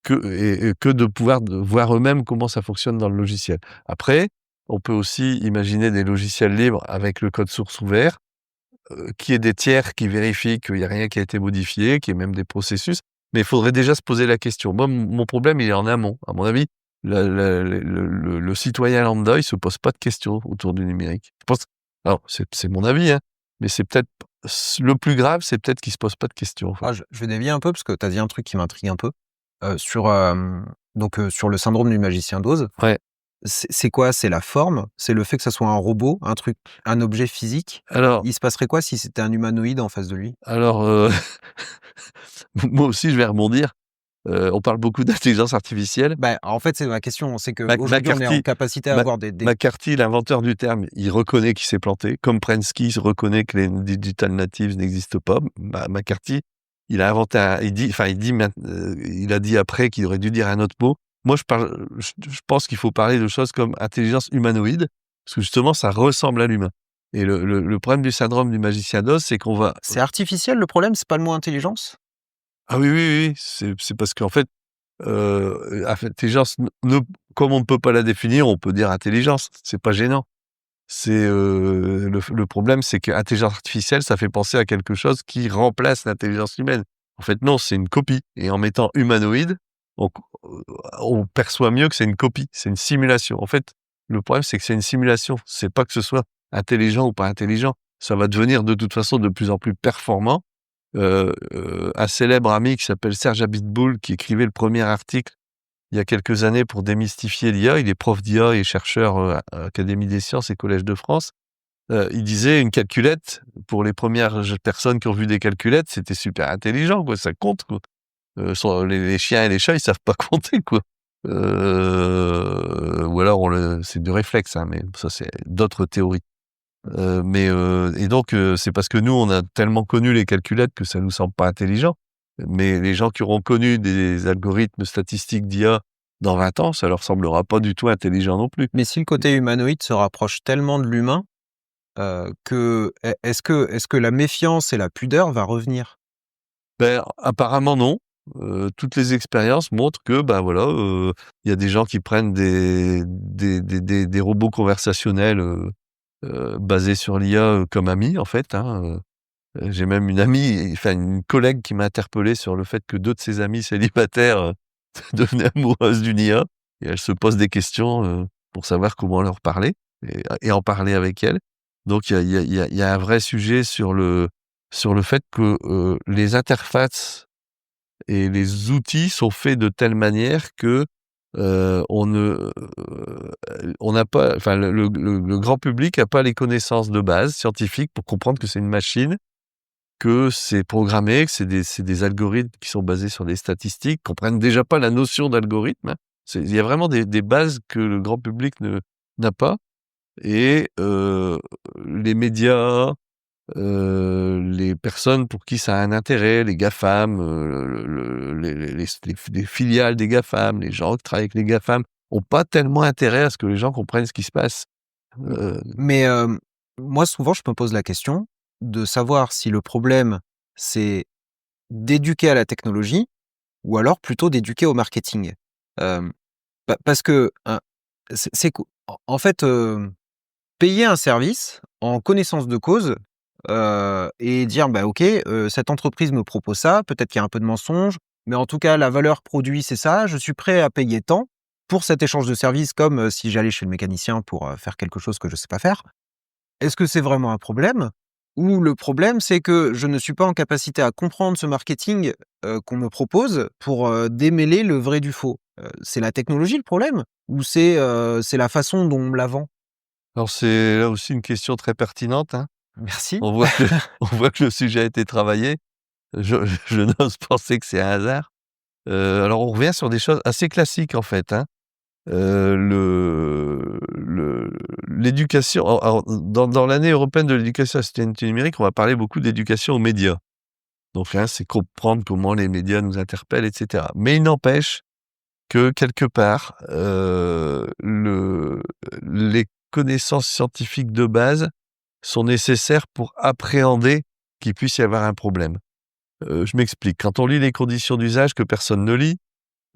que de pouvoir voir eux-mêmes comment ça fonctionne dans le logiciel. Après, on peut aussi imaginer des logiciels libres avec le code source ouvert, qu'il y ait des tiers qui vérifient qu'il y a rien qui a été modifié, qu'il y ait même des processus, mais il faudrait déjà se poser la question. Moi, mon problème, il est en amont. À mon avis, le citoyen lambda, il se pose pas de questions autour du numérique. Je pense, alors c'est mon avis, hein, mais c'est peut-être le plus grave, c'est peut-être qu'il se pose pas de questions, en fait. Je vais dévier un peu parce que tu as dit un truc qui m'intrigue un peu, sur le syndrome du magicien d'Oz. Ouais. C'est quoi? C'est la forme? C'est le fait que ça soit un robot, un truc, un objet physique? Alors Il se passerait quoi si c'était un humanoïde en face de lui? alors, moi aussi, je vais rebondir. On parle beaucoup d'intelligence artificielle. Bah, en fait, c'est ma question, c'est qu'aujourd'hui, on est en McCarthy capacité à Ma avoir des McCarthy, l'inventeur du terme, il reconnaît qu'il s'est planté, comme Prensky reconnaît que les digital natives n'existent pas. McCarthy, il a inventé il a dit après qu'il aurait dû dire un autre mot. Moi, je pense qu'il faut parler de choses comme intelligence humanoïde, parce que justement, ça ressemble à l'humain. Et le problème du syndrome du magicien d'Oz, c'est qu'on va c'est artificiel le problème, c'est pas le mot intelligence? ah oui, oui, oui, c'est parce qu'en fait, intelligence ne comme on ne peut pas la définir, on peut dire intelligence, c'est pas gênant. Le problème, c'est qu'intelligence artificielle, ça fait penser à quelque chose qui remplace l'intelligence humaine. En fait, non, c'est une copie et en mettant humanoïde, on on perçoit mieux que c'est une copie, c'est une simulation. En fait, le problème, c'est que c'est une simulation, c'est pas que ce soit intelligent ou pas intelligent. Ça va devenir de toute façon de plus en plus performant. Un célèbre ami qui s'appelle Serge Abitboul, qui écrivait le premier article il y a quelques années pour démystifier l'IA. Il est prof d'IA et chercheur, à Académie des sciences et Collège de France. Il disait une calculette, pour les premières personnes qui ont vu des calculettes, c'était super intelligent, quoi, ça compte, quoi. Les chiens et les chats, ils savent pas compter, quoi. Ou alors c'est du réflexe, hein, mais ça, c'est d'autres théories. Et donc, c'est parce que nous, on a tellement connu les calculettes que ça nous semble pas intelligent. Mais les gens qui auront connu des algorithmes statistiques d'IA dans 20 ans, ça leur semblera pas du tout intelligent non plus. Mais si le côté humanoïde se rapproche tellement de l'humain, est-ce que la méfiance et la pudeur va revenir? Ben, apparemment non. Toutes les expériences montrent que, voilà, il y a des gens qui prennent des robots conversationnels, basés sur l'IA, comme amis, en fait, hein. J'ai même une amie, enfin une collègue qui m'a interpellé sur le fait que 2 de ses amies célibataires, devenaient amoureuses d'une IA et elle se pose des questions, pour savoir comment leur parler et en parler avec elle. Donc il y a un vrai sujet sur le fait que, les interfaces et les outils sont faits de telle manière que, on n'a pas enfin le grand public n'a pas les connaissances de base scientifiques pour comprendre que c'est une machine, que c'est programmé, que c'est des algorithmes qui sont basés sur des statistiques, comprennent déjà pas la notion d'algorithme, hein. Il y a vraiment des bases que le grand public n'a pas et les médias, les personnes pour qui ça a un intérêt, les GAFAM, les filiales des GAFAM, les gens qui travaillent avec les GAFAM, ont pas tellement intérêt à ce que les gens comprennent ce qui se passe. M Heu, mais moi, souvent, je me pose la question de savoir si le problème, c'est d'éduquer à la technologie ou alors plutôt d'éduquer au marketing. Parce que, c'est en fait, payer un service en connaissance de cause, et dire: «Bah, OK, cette entreprise me propose ça, peut-être qu'il y a un peu de mensonge, mais en tout cas la valeur produit c'est ça, je suis prêt à payer tant pour cet échange de services», comme, si j'allais chez le mécanicien pour, faire quelque chose que je sais pas faire. Est-ce que c'est vraiment un problème? Ou le problème, c'est que je ne suis pas en capacité à comprendre ce marketing, qu'on me propose pour, démêler le vrai du faux? C'est la technologie le problème? Ou c'est la façon dont on me la vend? alors c'est là aussi une question très pertinente, hein. Merci. On voit que on voit que le sujet a été travaillé. Je n'ose penser que c'est un hasard. Alors on revient sur des choses assez classiques, en fait, hein. L'éducation alors dans l'année européenne de l'éducation à la citoyenneté numérique, on va parler beaucoup d'éducation aux médias. Donc hein, c'est comprendre comment les médias nous interpellent et cetera. Mais il n'empêche que quelque part, les connaissances scientifiques de base sont nécessaires pour appréhender qu'il puisse y avoir un problème. Je m'explique. Quand on lit les conditions d'usage que personne ne lit,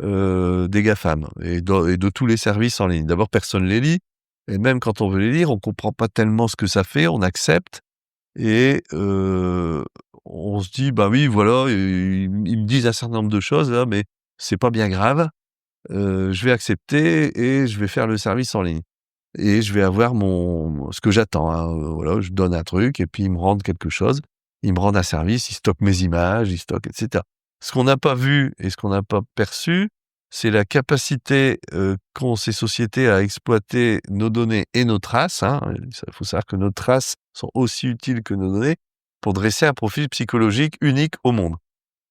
des GAFAM et de tous les services en ligne. D'abord, personne les lit et même quand on veut les lire, on comprend pas tellement ce que ça fait, on accepte et on se dit: «Bah, oui, voilà, ils me disent un certain nombre de choses là, mais c'est pas bien grave, je vais accepter et je vais faire le service en ligne et je vais avoir ce que j'attends, hein, voilà, je donne un truc et puis ils me rendent quelque chose. Ils me rendent un service, ils stockent mes images, ils stockent et cetera». Ce qu'on n'a pas vu et ce qu'on n'a pas perçu, c'est la capacité, qu'ont ces sociétés à exploiter nos données et nos traces, hein. Il faut savoir que nos traces sont aussi utiles que nos données pour dresser un profil psychologique unique au monde.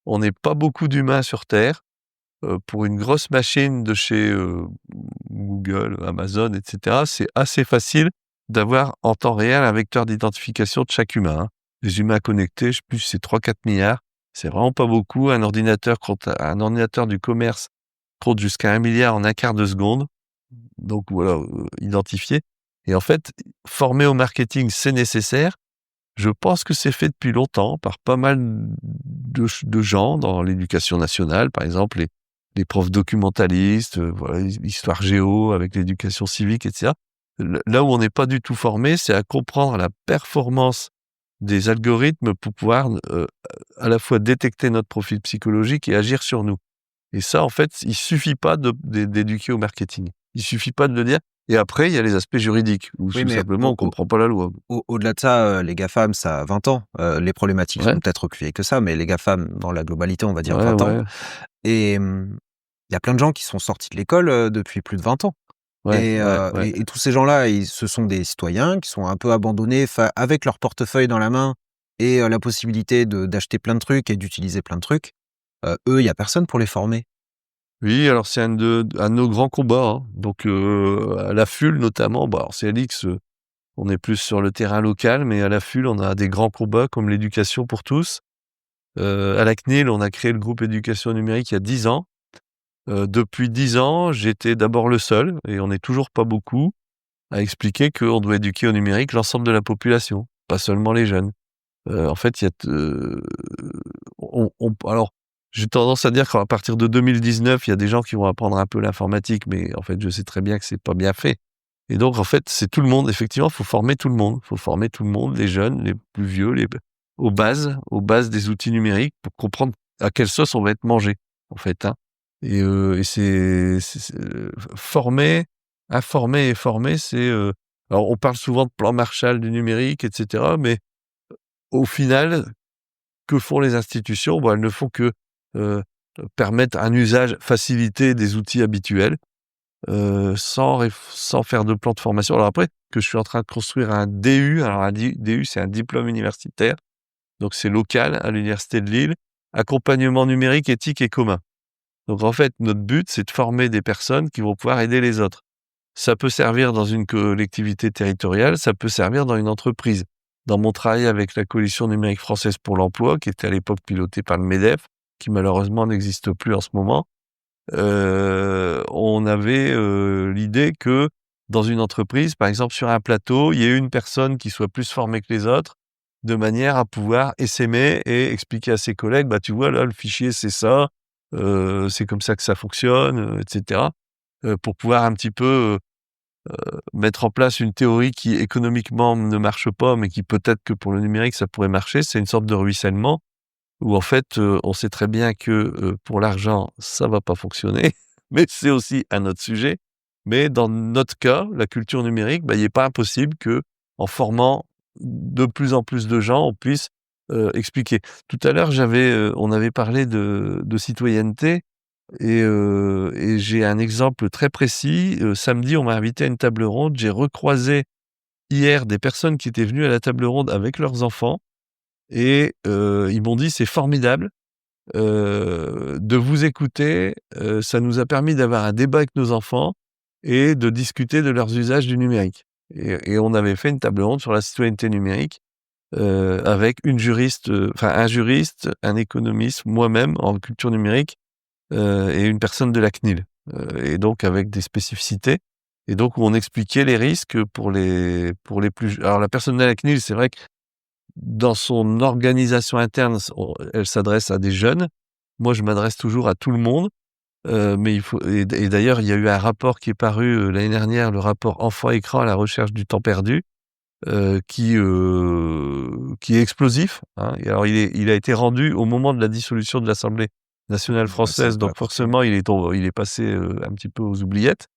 On n'est pas beaucoup d'humains sur terre. Pour une grosse machine de chez, Google, Amazon et cetera, c'est assez facile d'avoir en temps réel un vecteur d'identification de chaque humain, hein. Les humains connectés, je sais plus, c'est 3-4 milliards. C'est vraiment pas beaucoup. Un ordinateur du commerce compte jusqu'à 1 milliard en un quart de seconde. Donc voilà, identifié et en fait, former au marketing, c'est nécessaire. Je pense que c'est fait depuis longtemps par pas mal de gens dans l'éducation nationale, par exemple les profs documentalistes, voilà, histoire géo avec l'éducation civique et cetera. Là où on n'est pas du tout formé, c'est à comprendre la performance des algorithmes pour pouvoir, à la fois détecter notre profil psychologique et agir sur nous. Et ça, en fait, il suffit pas d'éduquer au marketing. Il suffit pas de le dire et après il y a les aspects juridiques où Oui, tout mais simplement on comprend pas la loi. au-delà de ça, les GAFAM, ça a 20 ans. Les problématiques Ouais, sont peut-être plus vieilles que ça, mais les GAFAM, dans la globalité, on va dire ouais, 20 ans. ouais. Et il y a plein de gens qui sont sortis de l'école, depuis plus de 20 ans. Ouais, ouais, ouais. Et tous ces gens-là, ce sont des citoyens qui sont un peu abandonnés avec leur portefeuille dans la main et la possibilité d'acheter plein de trucs et d'utiliser plein de trucs. Eux, il y a personne pour les former. Oui, alors c'est un de nos grands combats, hein. Donc, à la FUL notamment, bah, alors CLX, on est plus sur le terrain local, mais à la FUL, on a des grands combats comme l'éducation pour tous. À la CNIL, on a créé le groupe éducation numérique il y a 10 ans. Depuis 10 ans, j'étais d'abord le seul, et on n'est toujours pas beaucoup, à expliquer qu'on doit éduquer au numérique l'ensemble de la population, pas seulement les jeunes. En fait, il y a alors, j'ai tendance à dire qu'à partir de 2019, il y a des gens qui vont apprendre un peu l'informatique, mais en fait, je sais très bien que c'est pas bien fait. Et donc, en fait, c'est tout le monde. Effectivement, il faut former tout le monde. Il faut former tout le monde, les jeunes, les plus vieux, aux bases des outils numériques pour comprendre à quelle sauce on va être mangé, en fait, hein. Et former, informer et former, alors on parle souvent de plan Marshall du numérique et cetera, mais au final, que font les institutions? Bah, elles ne font que, heu, permettre un usage facilité des outils habituels, sans faire de plan de formation. Alors après, que je suis en train de construire un DU, alors un DU, c'est un diplôme universitaire, donc c'est local à l'université de Lille, accompagnement numérique, éthique et commun. Donc en fait, notre but, c'est de former des personnes qui vont pouvoir aider les autres. Ça peut servir dans une collectivité territoriale, ça peut servir dans une entreprise. dans mon travail avec la Coalition numérique française pour l'emploi, qui était à l'époque pilotée par le MEDEF, qui malheureusement n'existe plus en ce moment, on avait l'idée que dans une entreprise, par exemple sur un plateau, il y ait une personne qui soit plus formée que les autres, de manière à pouvoir essaimer et expliquer à ses collègues, bah tu vois là le fichier c'est ça, c'est comme ça que ça fonctionne, etc. Pour pouvoir un petit peu mettre en place une théorie qui économiquement ne marche pas, mais qui peut-être que pour le numérique ça pourrait marcher. C'est une sorte de ruissellement où en fait, on sait très bien que, pour l'argent, ça va pas fonctionner, mais c'est aussi un autre sujet. Mais dans notre cas, la culture numérique, bah, il est pas impossible qu'en formant de plus en plus de gens, on puisse, expliquer. Tout à l'heure, on avait parlé de citoyenneté et j'ai un exemple très précis. Samedi, on m'a invité à une table ronde. J'ai recroisé hier des personnes qui étaient venues à la table ronde avec leurs enfants et ils m'ont dit: «C'est formidable, de vous écouter, ça nous a permis d'avoir un débat avec nos enfants et de discuter de leurs usages du numérique» et on avait fait une table ronde sur la citoyenneté numérique, avec un juriste, un économiste, moi-même en culture numérique, et une personne de la CNIL, et donc avec des spécificités et donc où on expliquait les risques pour les plus alors la personne de la CNIL, c'est vrai que dans son organisation interne, elle s'adresse à des jeunes. Moi, je m'adresse toujours à tout le monde, mais il faut et d'ailleurs, il y a eu un rapport qui est paru, l'année dernière, le rapport Enfant-écran à la recherche du temps perdu, qui est explosif, hein et alors il a été rendu au moment de la dissolution de l'Assemblée nationale Bah, ça française, doit donc apporter. forcément, il est passé, un petit peu aux oubliettes,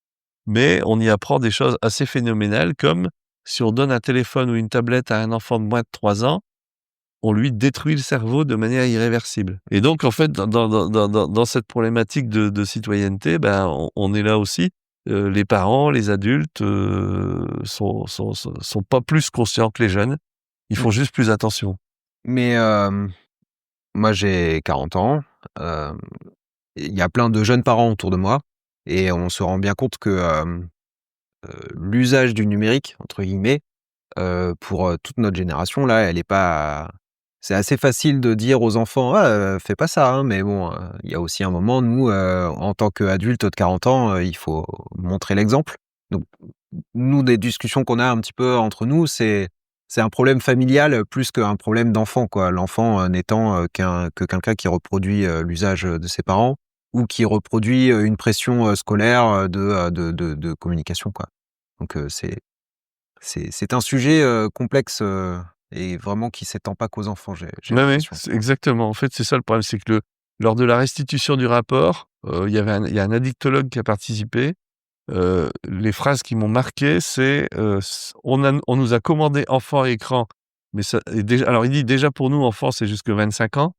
mais on y apprend des choses assez phénoménales comme si on donne un téléphone ou une tablette à un enfant de moins de 3 ans, on lui détruit le cerveau de manière irréversible et donc en fait, dans cette problématique de citoyenneté, ben, on est là aussi, les parents, les adultes, sont pas plus conscients que les jeunes. Ils Mmh. font juste plus attention. Mais, moi j'ai 40 ans, hem, il y a plein de jeunes parents autour de moi et on se rend bien compte que, l'usage du «numérique» entre guillemets, pour, toute notre génération là, elle est pas c'est assez facile de dire aux enfants: «Ah, fais pas ça, hein», mais bon, il y a aussi un moment nous, en tant qu'adultes de 40 ans, il faut montrer l'exemple. Donc nous, des discussions qu'on a un petit peu entre nous, c'est un problème familial, plus qu'un problème d'enfant, quoi. L'enfant, n'étant, que quelqu'un qui reproduit, l'usage, de ses parents ou qui reproduit, une pression, scolaire, de communication, quoi. Donc c'est un sujet, complexe, et vraiment qui s'étend pas qu'aux enfants, j'ai Oui, oui, l'impression. c'est exactement. En fait, c'est ça le problème, c'est que lors de la restitution du rapport, il y a un addictologue qui a participé. Les phrases qui m'ont marqué, c'est, on nous a commandé enfant et écran, mais ça et déjà alors il dit: «Déjà pour nous, enfant, c'est jusque 25 ans».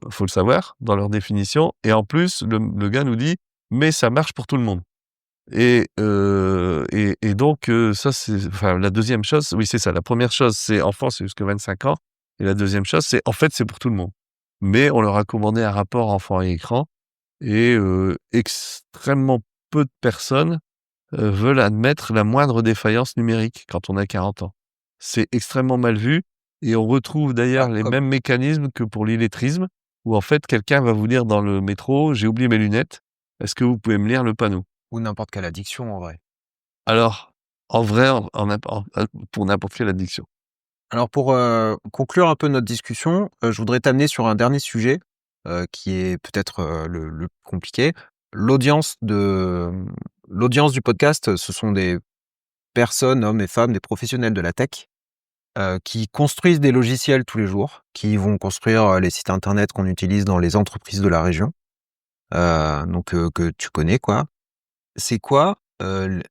Faut le savoir, dans leur définition et en plus, le gars nous dit: «Mais ça marche pour tout le monde» et donc ça c'est enfin la deuxième chose oui c'est ça, la première chose c'est enfant, c'est jusque 25 ans et la deuxième chose c'est en fait, c'est pour tout le monde. Mais on leur a commandé un rapport enfant et écran et extrêmement peu de personnes veulent admettre la moindre défaillance numérique quand on a 40 ans. C'est extrêmement mal vu et on retrouve Bah, d'ailleurs les comme mêmes mécanismes que pour l'illettrisme, où en fait quelqu'un va vous dire dans le métro: «J'ai oublié mes lunettes, est-ce que vous pouvez me lire le panneau?» ou n'importe quelle addiction en vrai. Alors, en vrai, pour n'importe quelle addiction. Alors pour, conclure un peu notre discussion, je voudrais t'amener sur un dernier sujet, qui est peut-être, le plus compliqué. L'audience de, l'audience du podcast, ce sont des personnes, hommes et femmes, des professionnels de la tech, qui construisent des logiciels tous les jours, qui vont construire, les sites internet qu'on utilise dans les entreprises de la région, donc que tu connais quoi. C'est quoi, l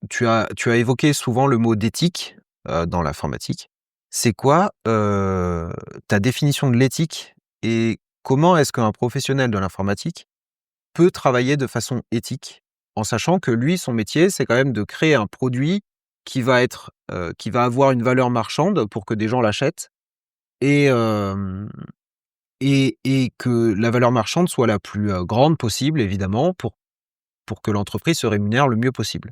tu as évoqué souvent le mot d'éthique, dans l'informatique. C'est quoi, ta définition de l'éthique et comment est-ce qu'un professionnel de l'informatique peut travailler de façon éthique? En sachant que lui, son métier, c'est quand même de créer un produit qui va avoir une valeur marchande pour que des gens l'achètent et et que la valeur marchande soit la plus, grande possible évidemment pour que l'entreprise se rémunère le mieux possible.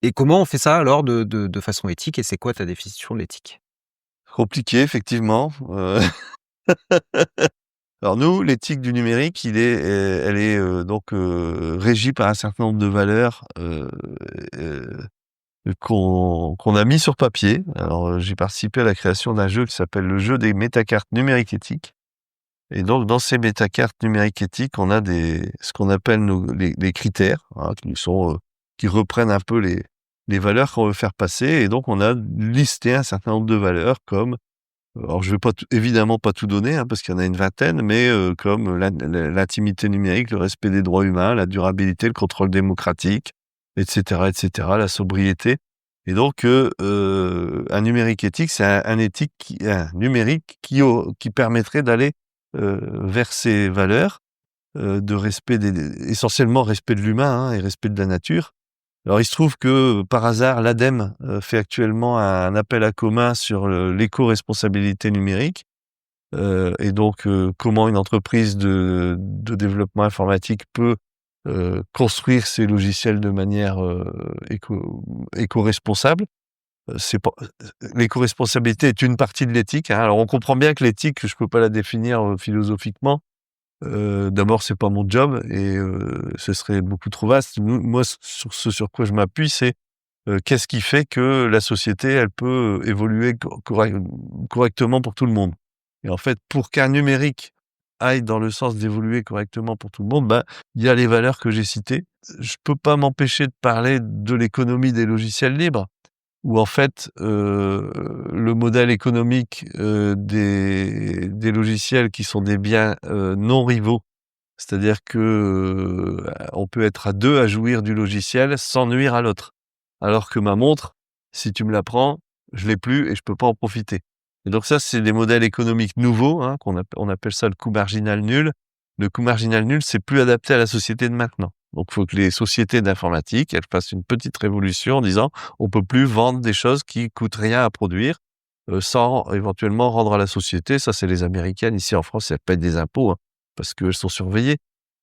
Et comment on fait ça alors de façon éthique et c'est quoi ta définition de l'éthique? Compliqué effectivement, alors nous, l'éthique du numérique, elle est, donc, régie par un certain nombre de valeurs, heu, qu'on a mis sur papier. Alors, j'ai participé à la création d'un jeu qui s'appelle le jeu des métacartes numériques éthiques et donc dans ces métacartes numériques éthiques, on a ce qu'on appelle les critères, hein, qui reprennent un peu les valeurs qu'on veut faire passer et donc on a listé un certain nombre de valeurs comme alors je vais pas évidemment pas tout donner, hein, parce qu'il y en a une vingtaine, mais comme l'intimité numérique, le respect des droits humains, la durabilité, le contrôle démocratique, et cetera, la sobriété et donc un numérique éthique, c'est un numérique qui permettrait d'aller, vers ces valeurs, de respect essentiellement respect de l'humain, hein, et respect de la nature. Alors il se trouve que, par hasard, l'ADEME, fait actuellement un appel à commun sur l'éco-responsabilité numérique, et donc comment une entreprise de développement informatique peut, construire ses logiciels de manière, éco-responsable. C'est pas l'éco-responsabilité est une partie de l'éthique, hein. Alors on comprend bien que l'éthique, je peux pas la définir, philosophiquement. D'abord, c'est pas mon job et ce serait beaucoup trop vaste. Moi, sur ce sur quoi je m'appuie, c'est, qu'est-ce qui fait que la société, elle peut, évoluer correctement pour tout le monde? Et en fait, pour qu'un numérique aille dans le sens d'évoluer correctement pour tout le monde, bah, il y a les valeurs que j'ai citées. Je peux pas m'empêcher de parler de l'économie des logiciels libres où en fait, le modèle économique, des logiciels qui sont des biens, non rivaux. C'est-à-dire que, on peut être à 2 à jouir du logiciel sans nuire à l'autre. Alors que ma montre, si tu me la prends, je l'ai plus et je peux pas en profiter. Et donc ça, c'est des modèles économiques nouveaux, hein, on appelle ça le coût marginal nul. Le coût marginal nul, c'est plus adapté à la société de maintenant. Donc il faut que les sociétés d'informatique, elles fassent une petite révolution en disant: «On peut plus vendre des choses qui coûtent rien à produire, sans éventuellement rendre à la société». Ça, c'est les Américaines. Ici en France, elles payent des impôts, hein, parce qu'elles sont surveillées.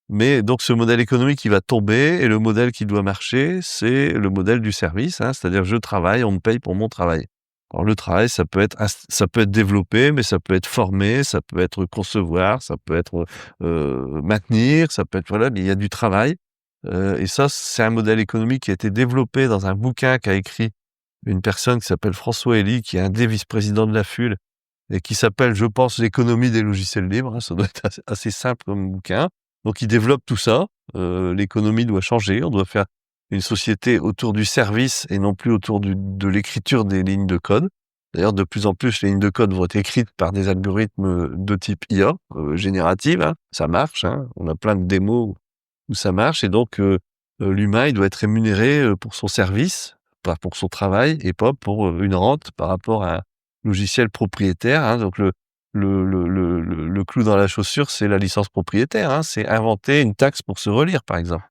Mais donc ce modèle économique, il va tomber et le modèle qui doit marcher, c'est le modèle du service, hein, c'est-à-dire je travaille, on me paye pour mon travail. Alors le travail, ça peut être développé, mais ça peut être formé, ça peut être concevoir, ça peut être, maintenir, ça peut être voilà, mais il y a du travail, et ça, c'est un modèle économique qui a été développé dans un bouquin qu'a écrit une personne qui s'appelle François Elie, qui est un des vice-présidents de la FUL et qui s'appelle, je pense, «L'économie des logiciels libres», hein, ça doit être assez simple comme bouquin. Donc il développe tout ça, l'économie doit changer, on doit faire une société autour du service et non plus autour de l'écriture des lignes de code. D'ailleurs, de plus en plus, les lignes de code vont être écrites par des algorithmes, de type IA, générative, hein. Ça marche, hein. On a plein de démos où ça marche et donc l'humain, il doit être rémunéré, pour son service, pas pour son travail et pas pour, une rente par rapport à un logiciel propriétaire, hein. Donc le clou dans la chaussure, c'est la licence propriétaire, hein. C'est inventer une taxe pour se relire, par exemple.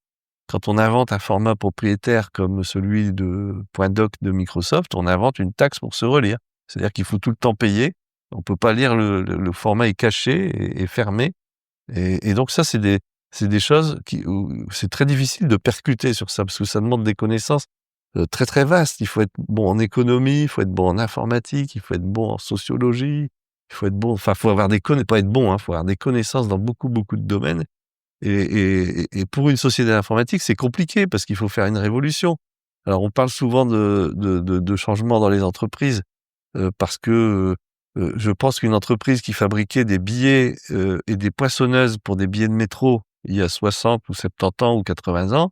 Quand on invente un format propriétaire comme celui de .doc de Microsoft, on invente une taxe pour se relire. C'est-à-dire qu'il faut tout le temps payer. On peut pas lire le format est caché et fermé et donc ça, c'est des choses où c'est très difficile de percuter sur ça, parce que ça demande des connaissances, très, très vastes. Il faut être bon en économie, il faut être bon en informatique, il faut être bon en sociologie, il faut être bon enfin, faut avoir des pas être bon, hein, faut avoir des connaissances dans beaucoup, beaucoup de domaines et pour une société d'informatique, c'est compliqué parce qu'il faut faire une révolution. Alors on parle souvent de changements dans les entreprises, parce que, je pense qu'une entreprise qui fabriquait des billets, et des poinçonneuses pour des billets de métro il y a 60 ou 70 ans ou 80 ans,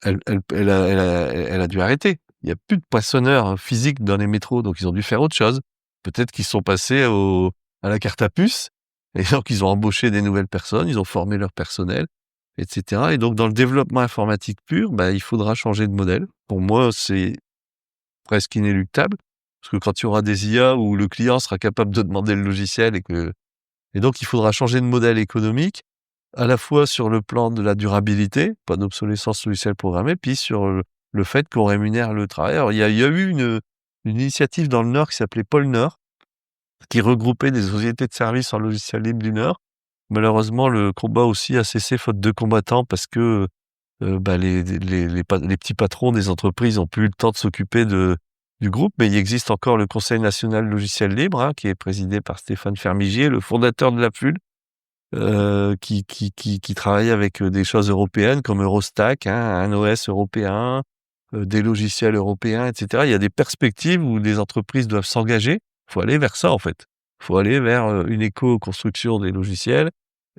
elle a dû arrêter. Il y a plus de poinçonneurs physiques dans les métros, donc ils ont dû faire autre chose. Peut-être qu'ils sont passés à la carte à puce et donc ils ont embauché des nouvelles personnes, ils ont formé leur personnel et cetera et donc dans le développement informatique pur, bah, il faudra changer de modèle. Pour moi, c'est presque inéluctable, parce que quand il y aura des IA où le client sera capable de demander le logiciel et donc il faudra changer de modèle économique, à la fois sur le plan de la durabilité, pas d'obsolescence logicielle programmée, puis sur, le fait qu'on rémunère le travail. Alors il y a eu une initiative dans le Nord qui s'appelait Pôle Nord, qui regroupait des sociétés de services en logiciel libre du Nord. Malheureusement, le combat aussi a cessé faute de combattants parce que, les petits patrons des entreprises ont plus le temps de s'occuper du groupe, mais il existe encore le Conseil national logiciel libre, hein, qui est présidé par Stéphane Fermigier, le fondateur de l'Aful, qui travaille avec des choses européennes comme Eurostack, hein, un OS européen, des logiciels européens, etc. Il y a des perspectives où les entreprises doivent s'engager. Il faut aller vers ça, en fait. Il faut aller vers une éco-construction des logiciels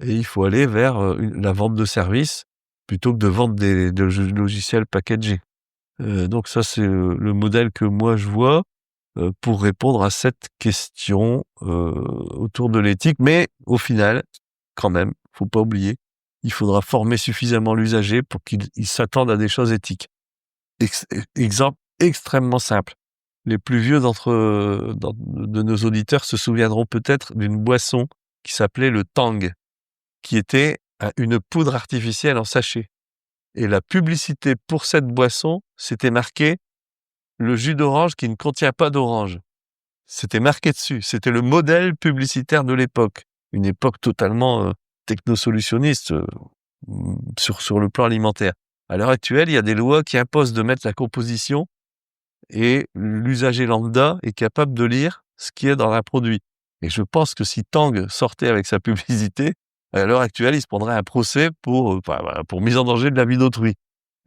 et il faut aller vers la vente de services plutôt que de vendre des logiciels packagés. Donc ça, c'est le modèle que moi je vois pour répondre à cette question autour de l'éthique. Mais au final, quand même, faut pas oublier, il faudra former suffisamment l'usager pour qu'il s'attende à des choses éthiques. Exemple extrêmement simple. Les plus vieux de nos auditeurs se souviendront peut-être d'une boisson qui s'appelait le Tang, qui était une poudre artificielle en sachet. Et la publicité pour cette boisson, c'était marqué le jus d'orange qui ne contient pas d'orange. C'était marqué dessus. C'était le modèle publicitaire de l'époque. Une époque totalement technosolutionniste sur le plan alimentaire. À l'heure actuelle, il y a des lois qui imposent de mettre la composition et l'usager lambda est capable de lire ce qui est dans un produit. Et je pense que si Tang sortait avec sa publicité, à l'heure actuelle, il se prendrait un procès pour mise en danger de la vie d'autrui.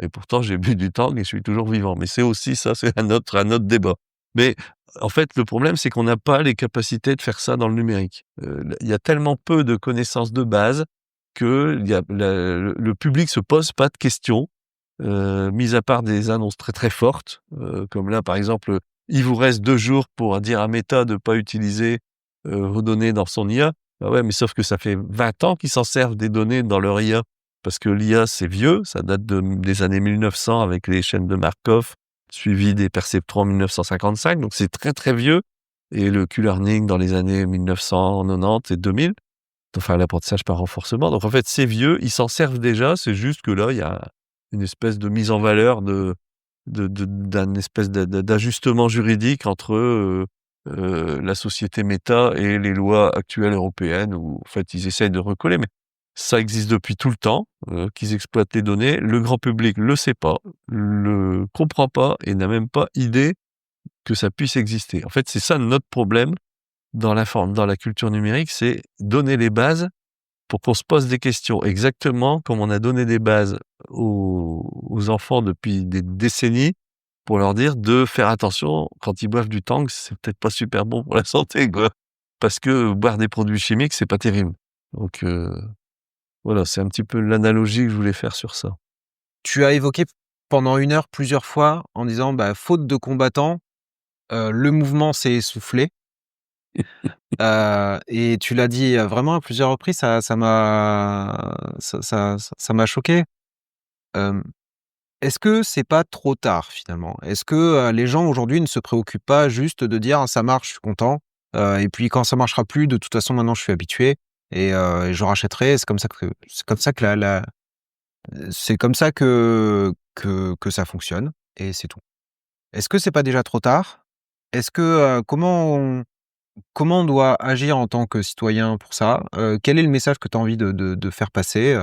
Et pourtant, j'ai bu du Tang et je suis toujours vivant. Mais c'est aussi ça, c'est un autre débat. Mais en fait, le problème, c'est qu'on n'a pas les capacités de faire ça dans le numérique. Il y a tellement peu de connaissances de base que le public se pose pas de questions, mis à part des annonces très très fortes, comme là, par exemple, il vous reste 2 jours pour dire à Meta de pas utiliser vos données dans son IA. Bah ouais, mais sauf que ça fait 20 ans qu'ils s'en servent des données dans leur IA. Parce que l'IA, c'est vieux, ça date des années 1900 avec les chaînes de Markov, suivi des perceptrons en 1955, donc c'est très très vieux. Et le Q-learning dans les années 1990 et 2000, enfin l'apprentissage par renforcement. Donc en fait, c'est vieux, ils s'en servent déjà, c'est juste que là, il y a une espèce de mise en valeur d'un espèce d'ajustement juridique entre la société Meta et les lois actuelles européennes où en fait ils essayent de recoller. Mais ça existe depuis tout le temps, qu'ils exploitent les données. Le grand public le sait pas, le comprend pas et n'a même pas idée que ça puisse exister. En fait, c'est ça notre problème dans la culture numérique, c'est donner les bases pour qu'on se pose des questions. Exactement comme on a donné des bases aux enfants depuis des décennies pour leur dire de faire attention quand ils boivent du Tang, c'est peut-être pas super bon pour la santé, quoi. Parce que boire des produits chimiques, c'est pas terrible. Donc, voilà, c'est un petit peu l'analogie que je voulais faire sur ça. Tu as évoqué pendant 1 heure plusieurs fois en disant, bah, faute de combattants, le mouvement s'est essoufflé. Et tu l'as dit, vraiment à plusieurs reprises, ça m'a choqué. Hem, Est-ce que c'est pas trop tard finalement? Est-ce que, les gens aujourd'hui ne se préoccupent pas juste de dire: «Ça marche, je suis content, et puis quand ça marchera plus, de toute façon maintenant je suis habitué et je rachèterai». C'est comme ça que c'est comme ça que ça fonctionne et c'est tout. Est-ce que c'est pas déjà trop tard? Est-ce que, comment on doit agir en tant que citoyen pour ça? Quel est le message que tu as envie de faire passer,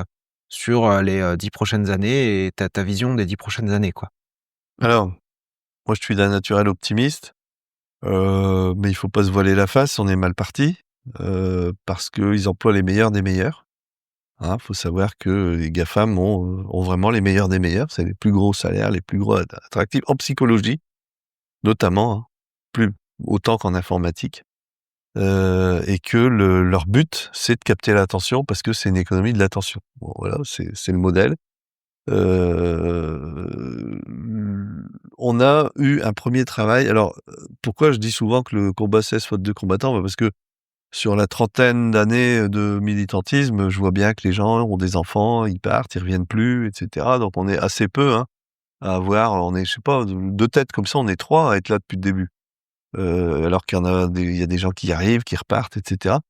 sur, les, 10 prochaines années et ta vision des 10 prochaines années, quoi? Alors, moi, je suis d'un naturel optimiste, mais il faut pas se voiler la face, on est mal parti, parce qu'ils emploient les meilleurs des meilleurs, hein. Faut savoir que les GAFAM ont vraiment les meilleurs des meilleurs. C'est les plus gros salaires, les plus gros attractifs en psychologie, notamment, hein, plus autant qu'en informatique. Et que leur but, c'est de capter l'attention parce que c'est une économie de l'attention. Bon voilà, c'est le modèle. Heu, on a eu un premier travail alors, pourquoi je dis souvent que le combat cesse faute de combattants? Bah, parce que sur la trentaine d'années de militantisme, je vois bien que les gens ont des enfants, ils partent, ils reviennent plus et cetera. Donc on est assez peu, hein, à avoir on est je sais pas, 2 têtes comme ça, on est 3 à être là depuis le début. Alors qu'il y en a il y a des gens qui arrivent, qui repartent et cetera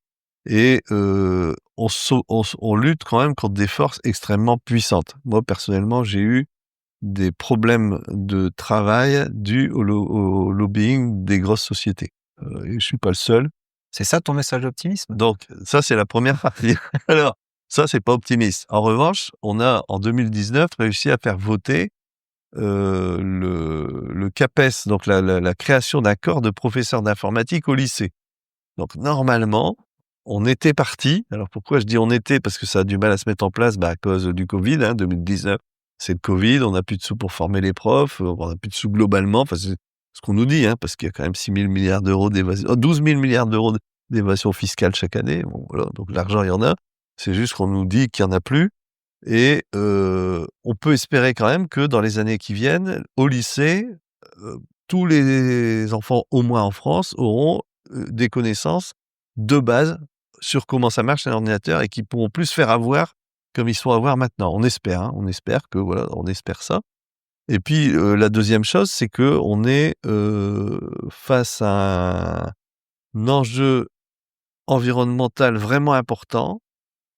et on lutte quand même contre des forces extrêmement puissantes. Moi, personnellement, j'ai eu des problèmes de travail dus au lobbying des grosses sociétés, et je suis pas le seul. C'est ça ton message d'optimisme? Donc ça, c'est la première partie. Alors, Ça, c'est pas optimiste. En revanche, on a, en 2019, réussi à faire voter le CAPES, donc la création d'un corps de professeurs d'informatique au lycée. Donc normalement, on était parti. Alors pourquoi je dis on était? Parce que ça a du mal à se mettre en place, à cause du Covid, 2019. C'est le Covid, on n'a plus de sous pour former les profs, on n'a plus de sous globalement. Enfin, c'est ce qu'on nous dit, parce qu'il y a quand même 6 000 milliards d'euros d'évasion, 12 000 milliards d'euros d'évasion fiscale chaque année. Bon, voilà, donc l'argent, il y en a. C'est juste qu'on nous dit qu'il y en a plus. Et on peut espérer quand même que dans les années qui viennent, au lycée, tous les enfants, au moins en France, auront des connaissances de base sur comment ça marche un ordinateur et qui pourront plus se faire avoir comme ils se font avoir maintenant. On espère, on espère que voilà, on espère ça. Et puis la deuxième chose, c'est qu'on est face à un enjeu environnemental vraiment important.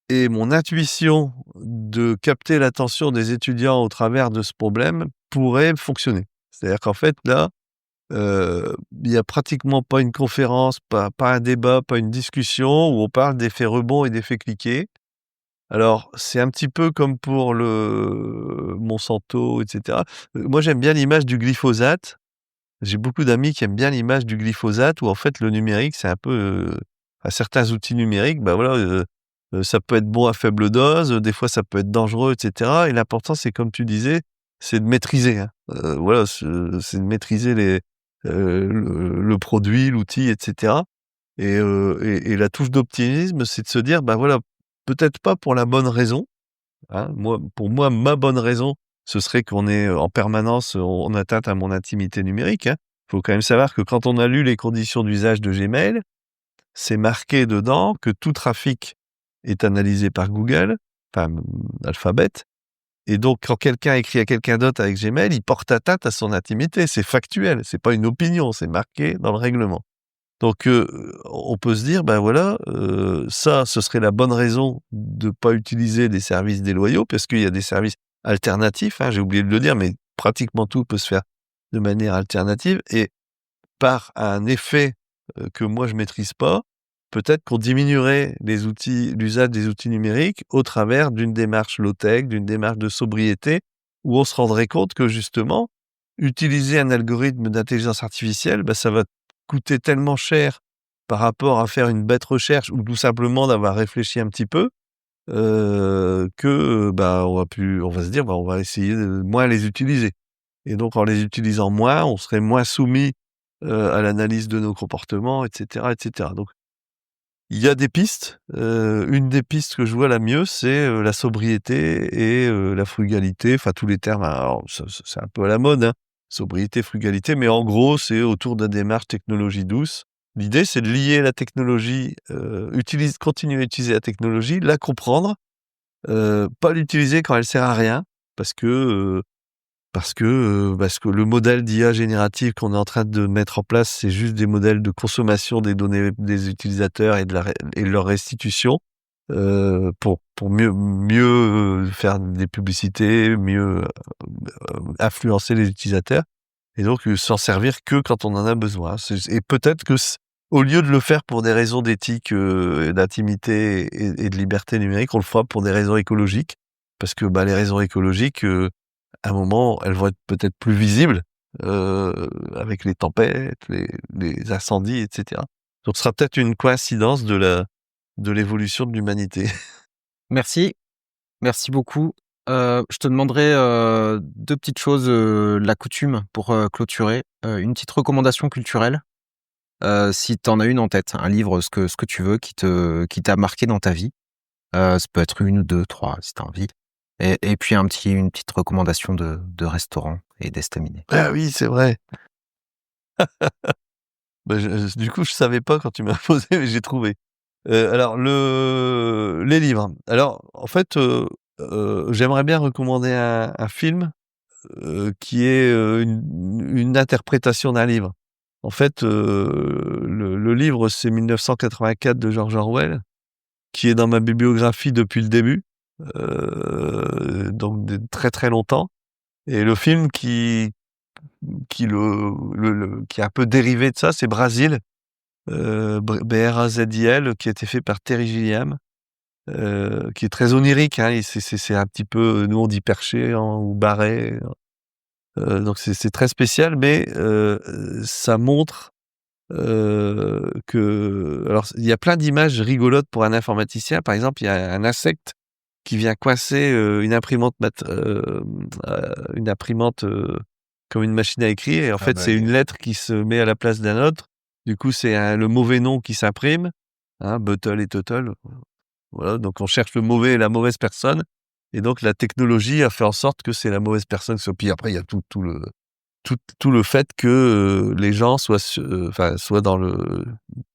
Et mon intuition de capter l'attention des étudiants au travers de ce problème pourrait fonctionner. C'est-à-dire qu'en fait, là, il y a pratiquement pas une conférence, pas un débat, pas une discussion où on parle d'effets rebond et d'effets cliqués. Alors, c'est un petit peu comme pour le Monsanto, et cetera. Moi, j'aime bien l'image du glyphosate. J'ai beaucoup d'amis qui aiment bien l'image du glyphosate où en fait le numérique, c'est un peu, à certains outils numériques, ça peut être bon à faible dose, des fois ça peut être dangereux et cetera et l'important c'est comme tu disais, c'est de maîtriser, voilà, c'est de maîtriser le produit, l'outil et cetera et la touche d'optimisme, c'est de se dire: voilà, peut-être pas pour la bonne raison, pour moi, ma bonne raison, ce serait qu'on est en permanence en atteinte à mon intimité numérique, Faut quand même savoir que quand on a lu les conditions d'usage de Gmail, c'est marqué dedans que tout trafic est analysé par Google, enfin, Alphabet et donc quand quelqu'un écrit à quelqu'un d'autre avec Gmail, il porte atteinte à son intimité. C'est factuel, c'est pas une opinion, c'est marqué dans le règlement. Donc on peut se dire, voilà, ça, ce serait la bonne raison de pas utiliser des services déloyaux parce qu'il y a des services alternatifs, j'ai oublié de le dire, mais pratiquement tout peut se faire de manière alternative et par un effet, que moi je maîtrise pas, peut-être qu'on diminuerait l'usage des outils numériques au travers d'une démarche low-tech, d'une démarche de sobriété, où on se rendrait compte que justement, utiliser un algorithme d'intelligence artificielle, ça va coûter tellement cher par rapport à faire une bête recherche ou tout simplement d'avoir réfléchi un petit peu, que, on va se dire: «On va essayer de moins les utiliser» et donc en les utilisant moins, on serait moins soumis, à l'analyse de nos comportements et cetera et cetera. Donc il y a des pistes, une des pistes que je vois la mieux, c'est, la sobriété et la frugalité, enfin tous les termes, alors ça c'est un peu à la mode, sobriété, frugalité, mais en gros, c'est autour de la démarche technologie douce. L'idée, c'est de lier la technologie, continuer à utiliser la technologie, la comprendre, pas l'utiliser quand elle sert à rien parce que le modèle d'IA générative qu'on est en train de mettre en place, c'est juste des modèles de consommation des données des utilisateurs et de leur restitution, pour mieux faire des publicités, mieux, influencer les utilisateurs et donc s'en servir que quand on en a besoin. Et peut-être que au lieu de le faire pour des raisons d'éthique, et d'intimité et de liberté numérique, on le fera pour des raisons écologiques parce que, les raisons écologiques, à un moment, elles vont être peut-être plus visibles, avec les tempêtes, les incendies et cetera. Donc ce sera peut-être une coïncidence de l'évolution de l'humanité. Merci, merci beaucoup. Je te demanderai, 2 petites choses, la coutume pour, clôturer. Une petite recommandation culturelle, si tu en as une en tête, un livre, ce que tu veux qui t'a marqué dans ta vie. Ça peut être 1 ou 2, 3 si tu as envie et puis une petite recommandation de restaurant et d'estaminet. Ah oui, c'est vrai. Du coup, je savais pas quand tu m'as posé, mais j'ai trouvé. Alors les livres. Alors en fait, j'aimerais bien recommander un film, qui est, une interprétation d'un livre. En fait, le livre, c'est 1984 de George Orwell, qui est dans ma bibliographie depuis le début, donc de très, très longtemps et le film qui est un peu dérivé de ça, c'est Brasil, Brazil, qui a été fait par Terry Gilliam qui est très onirique, hein, et c'est un petit peu, nous on dit perché, hein, ou barré, donc c'est très spécial, mais ça montre alors il y a plein d'images rigolotes pour un informaticien. Par exemple, il y a un insecte qui vient coincer une imprimante comme une machine à écrire, et en Ah fait bah, c'est une lettre qui se met à la place d'un autre. Du coup c'est le mauvais nom qui s'imprime, hein, Buttle et Tuttle. Voilà, donc on cherche le mauvais et la mauvaise personne, et donc la technologie a fait en sorte que c'est la mauvaise personne. Puis après il y a tout le fait que les gens soient dans le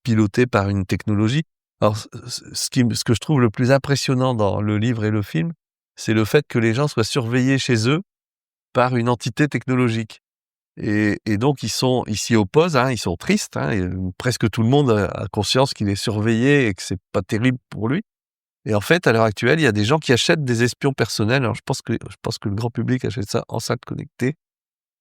pilotés par une technologie. Alors ce que je trouve le plus impressionnant dans le livre et le film, c'est le fait que les gens soient surveillés chez eux par une entité technologique, et donc ils s'y opposent, hein, ils sont tristes, hein, et presque tout le monde a conscience qu'il est surveillé et que c'est pas terrible pour lui. Et en fait, à l'heure actuelle, il y a des gens qui achètent des espions personnels. Alors je pense que le grand public achète ça, enceintes connectées,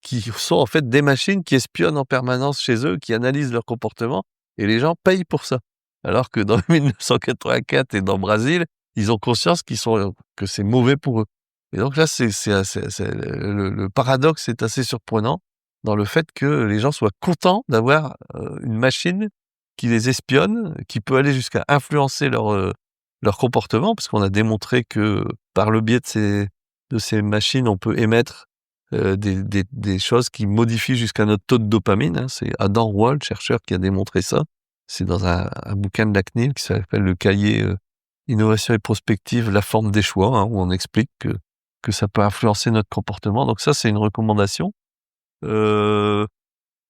qui sont en fait des machines qui espionnent en permanence chez eux, qui analysent leur comportement, et les gens payent pour ça. Alors que dans 1984 et dans Brésil, ils ont conscience que c'est mauvais pour eux. Et donc là, le paradoxe est assez surprenant dans le fait que les gens soient contents d'avoir une machine qui les espionne, qui peut aller jusqu'à influencer leur comportement, parce qu'on a démontré que par le biais de ces machines, on peut émettre des choses qui modifient jusqu'à notre taux de dopamine, hein. C'est Adam Wall, chercheur, qui a démontré ça. C'est dans un bouquin de la CNIL qui s'appelle le cahier Innovation et prospective, la forme des choix, hein, où on explique que ça peut influencer notre comportement. Donc ça, c'est une recommandation. Euh,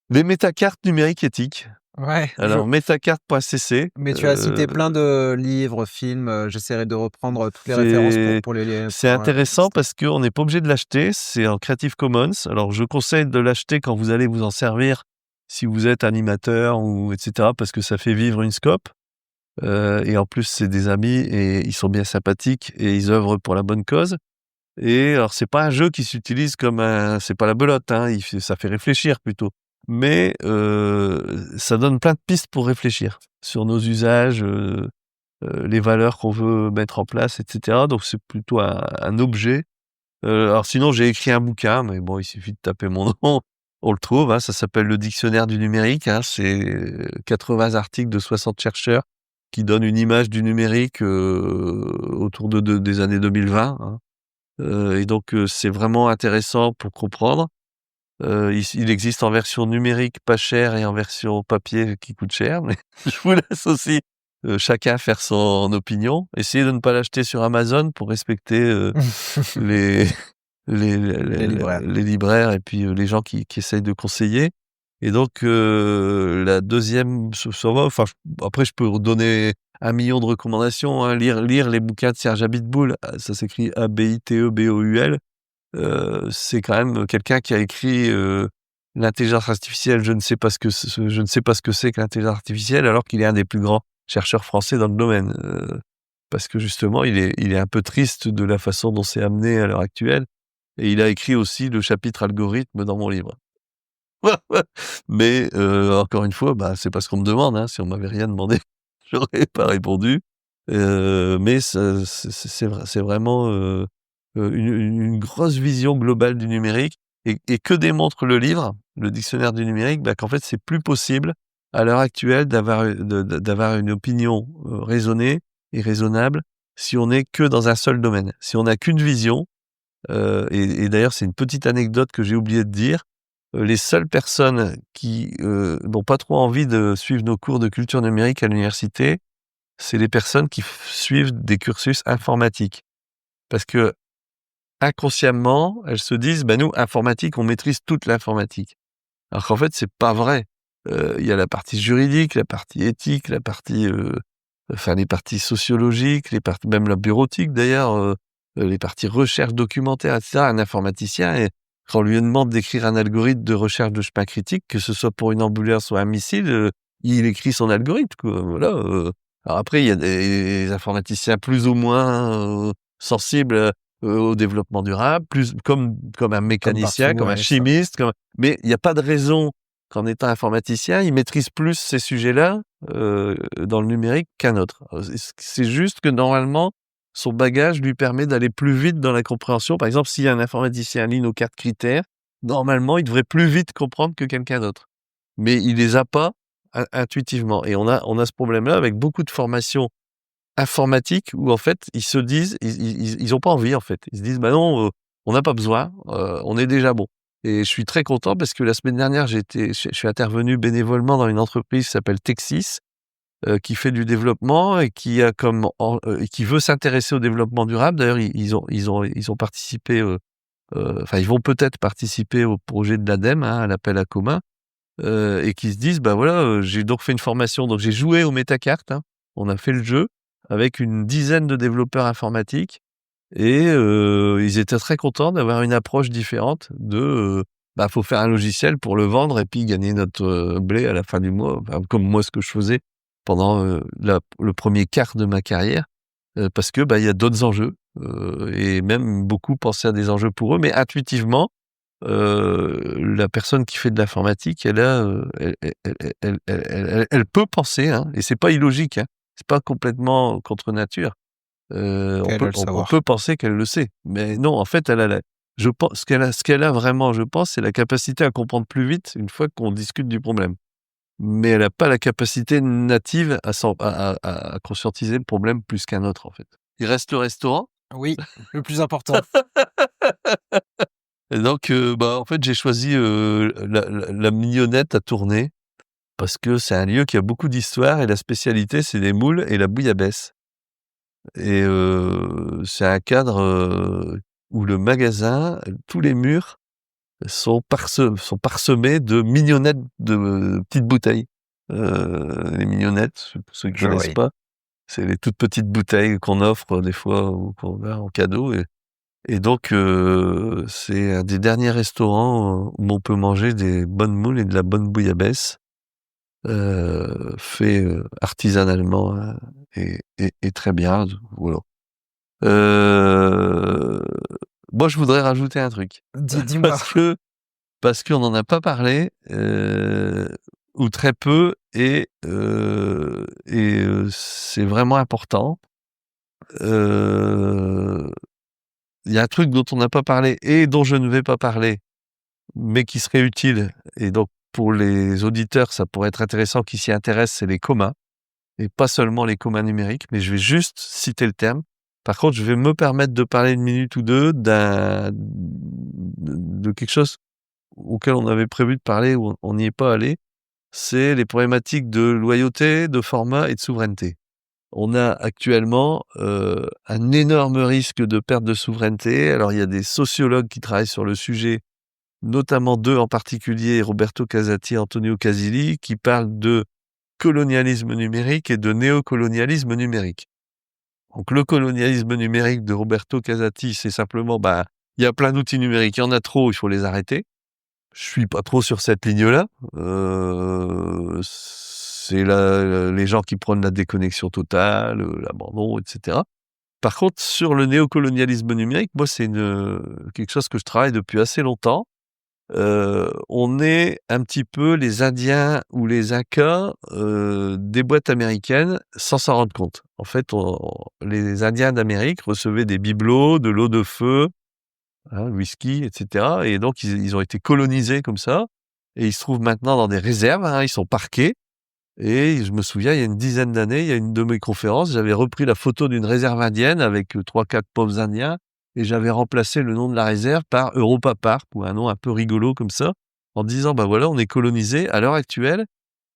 les métacartes numériques éthiques. ouais, Alors, metacarte.cc, mais tu as cité plein de livres, films, j'essaierai de reprendre toutes les références c'est pour les c'est pour, intéressant parce qu'on n'est pas obligé de l'acheter, c'est en Creative Commons. Alors je conseille de l'acheter quand vous allez vous en servir, si vous êtes animateur ou et cetera, parce que ça fait vivre une scope, et en plus c'est des amis et ils sont bien sympathiques et ils œuvrent pour la bonne cause. Et alors c'est pas un jeu qui s'utilise c'est pas la belote, hein, ça fait réfléchir plutôt. Mais ça donne plein de pistes pour réfléchir sur nos usages, les valeurs qu'on veut mettre en place, et cetera. Donc c'est plutôt un objet. Alors sinon, j'ai écrit un bouquin, mais bon, il suffit de taper mon nom, on le trouve, hein. Ça s'appelle Le Dictionnaire du numérique, hein. C'est 80 articles de 60 chercheurs qui donnent une image du numérique autour des années 2020, hein. Et donc c'est vraiment intéressant pour comprendre. Il existe en version numérique pas chère et en version papier qui coûte cher, mais je vous laisse aussi, chacun faire son opinion. Essayez de ne pas l'acheter sur Amazon pour respecter, les les libraires. les libraires, et puis, les gens qui essayent de conseiller. Et donc la deuxième, ça va, enfin, après je peux redonner 1 million de recommandations, hein. Lire les bouquins de Serge Abiteboul, ça s'écrit Abiteboul. C'est quand même quelqu'un qui a écrit l'intelligence artificielle. Je ne sais pas ce que c'est que l'intelligence artificielle, alors qu'il est un des plus grands chercheurs français dans le domaine. Parce que justement, il est un peu triste de la façon dont c'est amené à l'heure actuelle, et il a écrit aussi le chapitre algorithme dans mon livre. Mais encore une fois, bah, c'est parce qu'on me demande, hein. Si on m'avait rien demandé, j'aurais pas répondu. Mais c'est vraiment une grosse vision globale du numérique, et que démontre le livre, le dictionnaire du numérique? Bah, qu'en fait, c'est plus possible à l'heure actuelle d'avoir une opinion raisonnée et raisonnable si on n'est que dans un seul domaine. Si on n'a qu'une vision, et d'ailleurs, c'est une petite anecdote que j'ai oublié de dire. Les seules personnes qui n'ont pas trop envie de suivre nos cours de culture numérique à l'université, c'est les personnes qui suivent des cursus informatiques. Parce que inconsciemment, elles se disent: «Bah, nous, informatique, on maîtrise toute l'informatique». Alors qu'en fait, c'est pas vrai. Il y a la partie juridique, la partie éthique, la partie, enfin les parties sociologiques, les parties même la bureautique d'ailleurs, les parties recherche documentaire, et cetera. Un informaticien, et quand on lui demande d'écrire un algorithme de recherche de chemin critique, que ce soit pour une ambulance ou un missile, il écrit son algorithme, quoi, voilà. Alors après, il y a des informaticiens plus ou moins sensibles au développement durable, plus comme un Comme mécanicien, partout, comme un ouais, ça. chimiste, mais il y a pas de raison qu'en étant informaticien, il maîtrise plus ces sujets-là dans le numérique qu'un autre. C'est juste que normalement, son bagage lui permet d'aller plus vite dans la compréhension. Par exemple, s'il y a un informaticien lit nos cartes critères, normalement, il devrait plus vite comprendre que quelqu'un d'autre. Mais il les a pas intuitivement. Et on a ce problème-là avec beaucoup de formations informatiques où en fait, ils se disent, ils ont pas envie en fait. Ils se disent, bah non, on n'a pas besoin, on est déjà bon. Et je suis très content parce que la semaine dernière, je suis intervenu bénévolement dans une entreprise qui s'appelle Texis, qui fait du développement et qui a qui veut s'intéresser au développement durable. D'ailleurs, ils ont participé, enfin, ils vont peut-être participer au projet de l'ADEME, à l'appel à commun, et qui se disent, bah voilà, j'ai donc fait une formation, donc j'ai joué aux métacartes, hein. On a fait le jeu avec une dizaine de développeurs informatiques et ils étaient très contents d'avoir une approche différente bah, faut faire un logiciel pour le vendre et puis gagner notre blé à la fin du mois. Enfin, comme moi, ce que je faisais pendant le premier quart de ma carrière, parce que bah, il y a d'autres enjeux et même beaucoup pensaient à des enjeux pour eux, mais intuitivement, la personne qui fait de l'informatique, elle peut penser, hein, et c'est pas illogique, hein, c'est pas complètement contre nature. On Qu'elle peut a le on savoir. peut penser qu'elle le sait, mais non, en fait, je pense ce qu'elle a vraiment, je pense, c'est la capacité à comprendre plus vite une fois qu'on discute du problème. Mais elle a pas la capacité native à conscientiser le problème plus qu'un autre, en fait. Il reste le restaurant. Oui, le plus important. Et donc, bah, en fait, j'ai choisi, la Mignonnette à Tournai parce que c'est un lieu qui a beaucoup d'histoire et la spécialité, c'est les moules et la bouillabaisse. Et c'est un cadre, où le magasin, tous les murs sont parsemés de mignonnettes de petites bouteilles. Les mignonnettes, pour ceux qui Je connaissent oui. pas, c'est les toutes petites bouteilles qu'on offre des fois ou qu'on a en cadeau et donc c'est un des derniers restaurants, où on peut manger des bonnes moules et de la bonne bouillabaisse, fait, artisanalement, et très bien, voilà. Heu, Moi, je voudrais rajouter un truc Dis-moi. parce qu'on n'en a pas parlé, ou très peu c'est vraiment important. Heu, il y a un truc dont on n'a pas parlé et dont je ne vais pas parler, mais qui serait utile et donc pour les auditeurs, ça pourrait être intéressant qu'ils s'y intéressent, c'est les communs. Et pas seulement les communs numériques, mais je vais juste citer le terme. Par contre, je vais me permettre de parler 1 minute ou 2 de quelque chose auquel on avait prévu de parler, où on n'y est pas allé. C'est les problématiques de loyauté, de format et de souveraineté. On a actuellement, un énorme risque de perte de souveraineté. Alors il y a des sociologues qui travaillent sur le sujet, notamment 2 en particulier, Roberto Casati et Antonio Casilli, qui parlent de colonialisme numérique et de néocolonialisme numérique. Donc le colonialisme numérique de Roberto Casati, c'est simplement, bah, il y a plein d'outils numériques, il y en a trop, il faut les arrêter. Je suis pas trop sur cette ligne-là. C'est les gens qui prônent la déconnexion totale, l'abandon, etc. Par contre, sur le néocolonialisme numérique, moi, c'est quelque chose que je travaille depuis assez longtemps. On est un petit peu les Indiens ou les Incas, des boîtes américaines sans s'en rendre compte. En fait, les Indiens d'Amérique recevaient des bibelots, de l'eau de feu, hein, whisky, et cetera et donc ils ont été colonisés comme ça et ils se trouvent maintenant dans des réserves, hein, ils sont parqués et je me souviens, il y a une dizaine d'années, il y a une de mes conférences, j'avais repris la photo d'une réserve indienne avec, 3-4 pauvres Indiens et j'avais remplacé le nom de la réserve par Europa Park ou un nom un peu rigolo comme ça, en disant: «Bah, voilà, on est colonisés». À l'heure actuelle,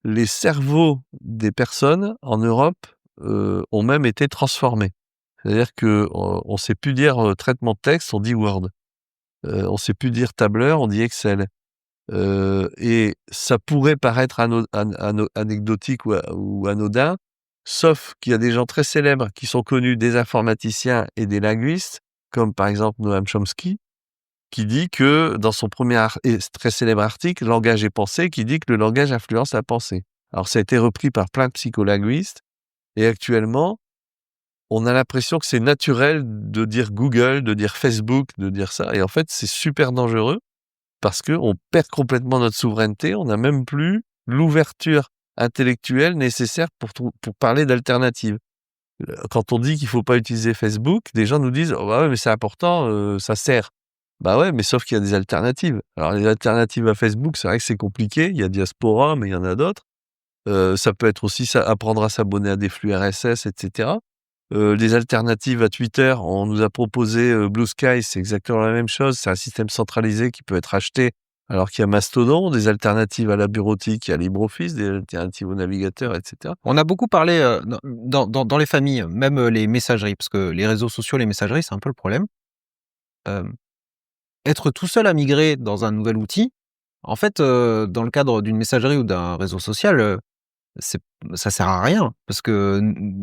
les cerveaux des personnes en Europe, ont même été transformés. C'est-à-dire qu'on sait plus dire, traitement de texte, on dit Word. On sait plus dire tableur, on dit Excel. Et ça pourrait paraître anecdotique ou anodin, sauf qu'il y a des gens très célèbres qui sont connus, des informaticiens et des linguistes, comme par exemple Noam Chomsky, qui dit que dans son premier et très célèbre article, «Langage et pensée», qui dit que le langage influence la pensée. Alors ça a été repris par plein de psycholinguistes et actuellement, on a l'impression que c'est naturel de dire Google, de dire Facebook, de dire ça et en fait, c'est super dangereux parce qu'on perd complètement notre souveraineté, on n'a même plus l'ouverture intellectuelle nécessaire pour parler d'alternatives. Quand on dit qu'il faut pas utiliser Facebook, des gens nous disent: «Oh bah ouais, mais c'est important, ça sert». Bah ouais, mais sauf qu'il y a des alternatives. Alors les alternatives à Facebook, c'est vrai que c'est compliqué, il y a Diaspora, mais il y en a d'autres. Ça peut être aussi apprendre à s'abonner à des flux RSS, et cetera. Les alternatives à Twitter, on nous a proposé, Blue Sky, c'est exactement la même chose. C'est un système centralisé qui peut être acheté, alors qu'il y a Mastodon. Des alternatives à la bureautique, il y a LibreOffice, des alternatives au navigateur, et cetera. On a beaucoup parlé dans les familles, même les messageries, parce que les réseaux sociaux, les messageries, c'est un peu le problème. Être tout seul à migrer dans un nouvel outil, en fait, dans le cadre d'une messagerie ou d'un réseau social, ça sert à rien parce que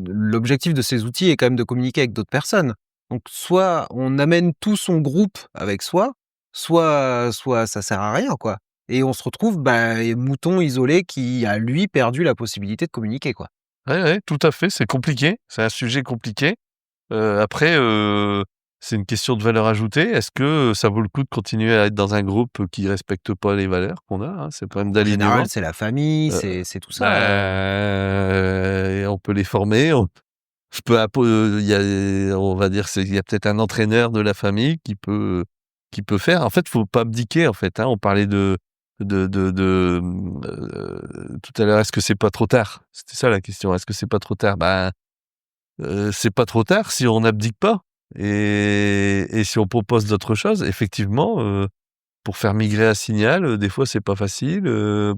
l'objectif de ces outils est quand même de communiquer avec d'autres personnes. Donc soit on amène tout son groupe avec soi, soit ça sert à rien, quoi. Et on se retrouve, mouton isolé qui a, lui, perdu la possibilité de communiquer, quoi. Ouais, tout à fait, c'est compliqué, c'est un sujet compliqué. Après, c'est une question de valeur ajoutée. Est-ce que ça vaut le coup de continuer à être dans un groupe qui respecte pas les valeurs qu'on a, hein? C'est un problème En général, d'alignement. c'est la famille, Heu, c'est tout ça. et on peut les former, je peux il y a on va dire, il y a peut-être un entraîneur de la famille qui peut faire. En fait, faut pas abdiquer, en fait, hein. On parlait tout à l'heure, est-ce que c'est pas trop tard? C'était ça la question, est-ce que c'est pas trop tard? C'est pas trop tard si on n'abdique pas et si on propose d'autres choses. Effectivement, pour faire migrer à Signal, des fois c'est pas facile,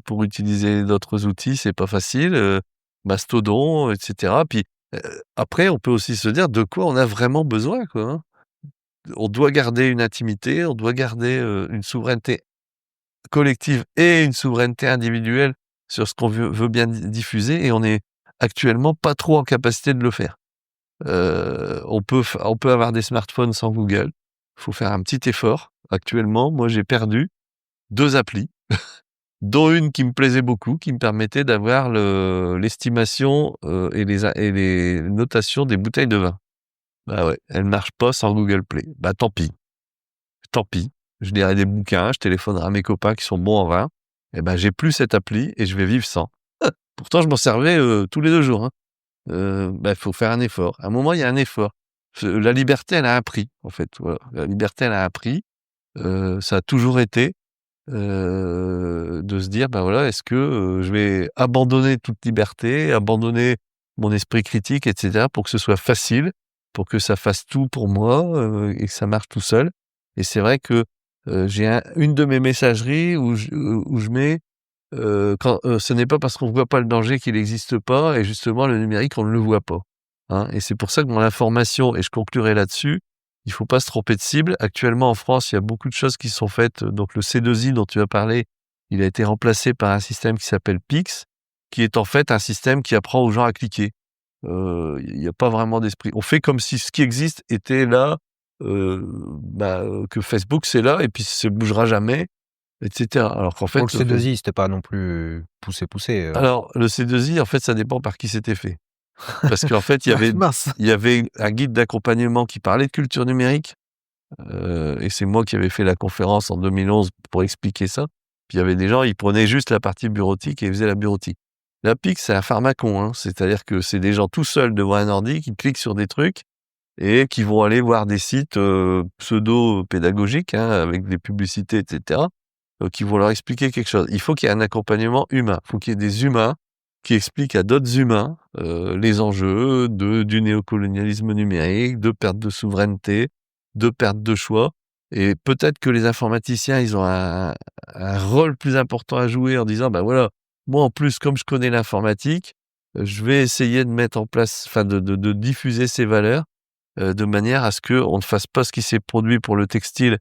pour utiliser d'autres outils, c'est pas facile, Mastodon, et cetera. Puis, heu, après on peut aussi se dire de quoi on a vraiment besoin, quoi, hein. On doit garder une intimité, on doit garder, une souveraineté collective et une souveraineté individuelle sur ce qu'on veut bien diffuser et on est actuellement pas trop en capacité de le faire. On peut avoir des smartphones sans Google. Faut faire un petit effort. Actuellement, moi, j'ai perdu 2 applis, dont une qui me plaisait beaucoup, qui me permettait d'avoir l'estimation, et les notations des bouteilles de vin. Bah ouais, elle marche pas sans Google Play. Bah tant pis, tant pis. Je lirai des bouquins, je téléphonerai à mes copains qui sont bons en vin. Et ben, j'ai plus cette appli et je vais vivre sans. Pourtant, je m'en servais, tous les 2 jours, hein. Faut faire un effort. À un moment, il y a un effort. La liberté, elle a un prix, en fait, voilà. La liberté, elle a un prix, ça a toujours été, de se dire: «Bah, voilà, est-ce que, je vais abandonner toute liberté, abandonner mon esprit critique et cetera pour que ce soit facile, pour que ça fasse tout pour moi, et que ça marche tout seul?» Et c'est vrai que, j'ai une de mes messageries où je mets quand ce n'est pas parce qu'on ne voit pas le danger qu'il n'existe pas et justement le numérique, on ne le voit pas, hein, et c'est pour ça que dans l'information et je conclurai là-dessus, il faut pas se tromper de cible. Actuellement en France, il y a beaucoup de choses qui sont faites, donc le C2I dont tu as parlé, il a été remplacé par un système qui s'appelle Pix, qui est en fait un système qui apprend aux gens à cliquer. Il y a pas vraiment d'esprit. On fait comme si ce qui existe était là, que Facebook c'est là et puis ça bougera jamais et cetera. Alors qu'en Pour fait, le C2I, c'était pas non plus poussé. alors, le C2I, en fait, ça dépend par qui c'était fait. Parce qu'en fait, il y avait Mince! il y avait un guide d'accompagnement qui parlait de culture numérique, et c'est moi qui avais fait la conférence en 2011 pour expliquer ça. Puis il y avait des gens, ils prenaient juste la partie bureautique et ils faisaient la bureautique. La PIC, c'est un pharmacon, hein, c'est-à-dire que c'est des gens tout seuls devant un ordi qui cliquent sur des trucs et qui vont aller voir des sites, pseudo-pédagogiques, hein, avec des publicités et cetera, qui vont leur expliquer quelque chose. Il faut qu'il y ait un accompagnement humain. Il faut qu'il y ait des humains qui expliquent à d'autres humains, les enjeux du néocolonialisme numérique, de perte de souveraineté, de perte de choix et peut-être que les informaticiens, ils ont un rôle plus important à jouer en disant: «Bah, voilà, moi, en plus, comme je connais l'informatique, je vais essayer de mettre en place enfin de diffuser ces valeurs, de manière à ce qu'on ne fasse pas ce qui s'est produit pour le textile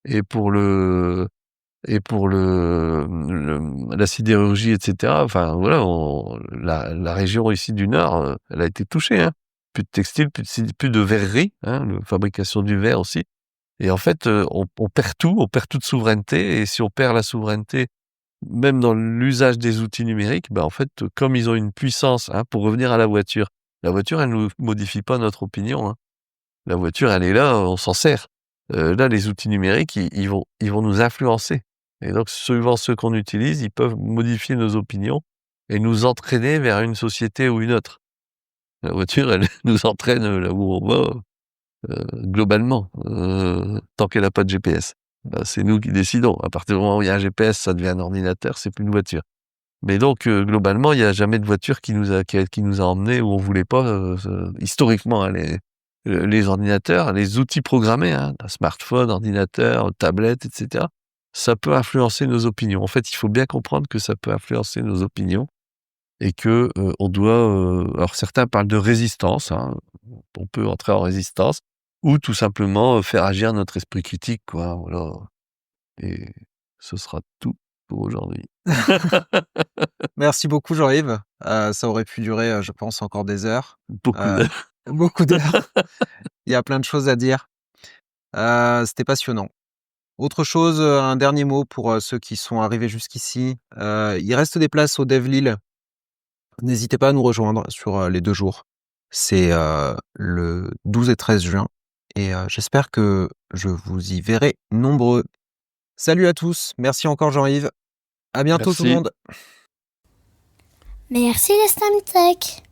et pour la sidérurgie et cetera. Enfin voilà, la région ici du Nord, elle a été touchée, hein. Plus de textile, plus de verrerie, hein, la fabrication du verre aussi et en fait, on perd tout, on perd toute souveraineté et si on perd la souveraineté, même dans l'usage des outils numériques, en fait, comme ils ont une puissance, hein, pour revenir à la voiture, elle ne nous modifie pas notre opinion, hein. La voiture, elle est là, on s'en sert. Là, les outils numériques, ils vont nous influencer. Et donc, suivant ceux qu'on utilise, ils peuvent modifier nos opinions et nous entraîner vers une société ou une autre. La voiture, elle nous entraîne là où on va, globalement, tant qu'elle a pas de GPS. Bah, c'est nous qui décidons. À partir du moment où il y a un GPS, ça devient un ordinateur, c'est plus une voiture. Mais donc, globalement, il y a jamais de voiture qui nous a emmenés où on voulait pas, historiquement, hein, les ordinateurs, les outils programmés, hein, smartphone, ordinateur, tablette, et cetera, ça peut influencer nos opinions. En fait, il faut bien comprendre que ça peut influencer nos opinions et que, on doit, alors certains parlent de résistance, hein, on peut entrer en résistance ou tout simplement, faire agir notre esprit critique, quoi, voilà. Et ce sera tout pour aujourd'hui. Merci beaucoup Jean-Yves. Ça aurait pu durer, je pense encore des heures. Beaucoup Heu, de Beaucoup d'heures. Il y a plein de choses à dire. C'était passionnant. Autre chose, un dernier mot pour, ceux qui sont arrivés jusqu'ici. Il reste des places au Dev Lille. N'hésitez pas à nous rejoindre sur, les 2 jours. C'est, le 12 et 13 juin et j'espère que je vous y verrai nombreux. Salut à tous, merci encore Jean-Yves. À bientôt tout le Merci. monde. Merci les Tech.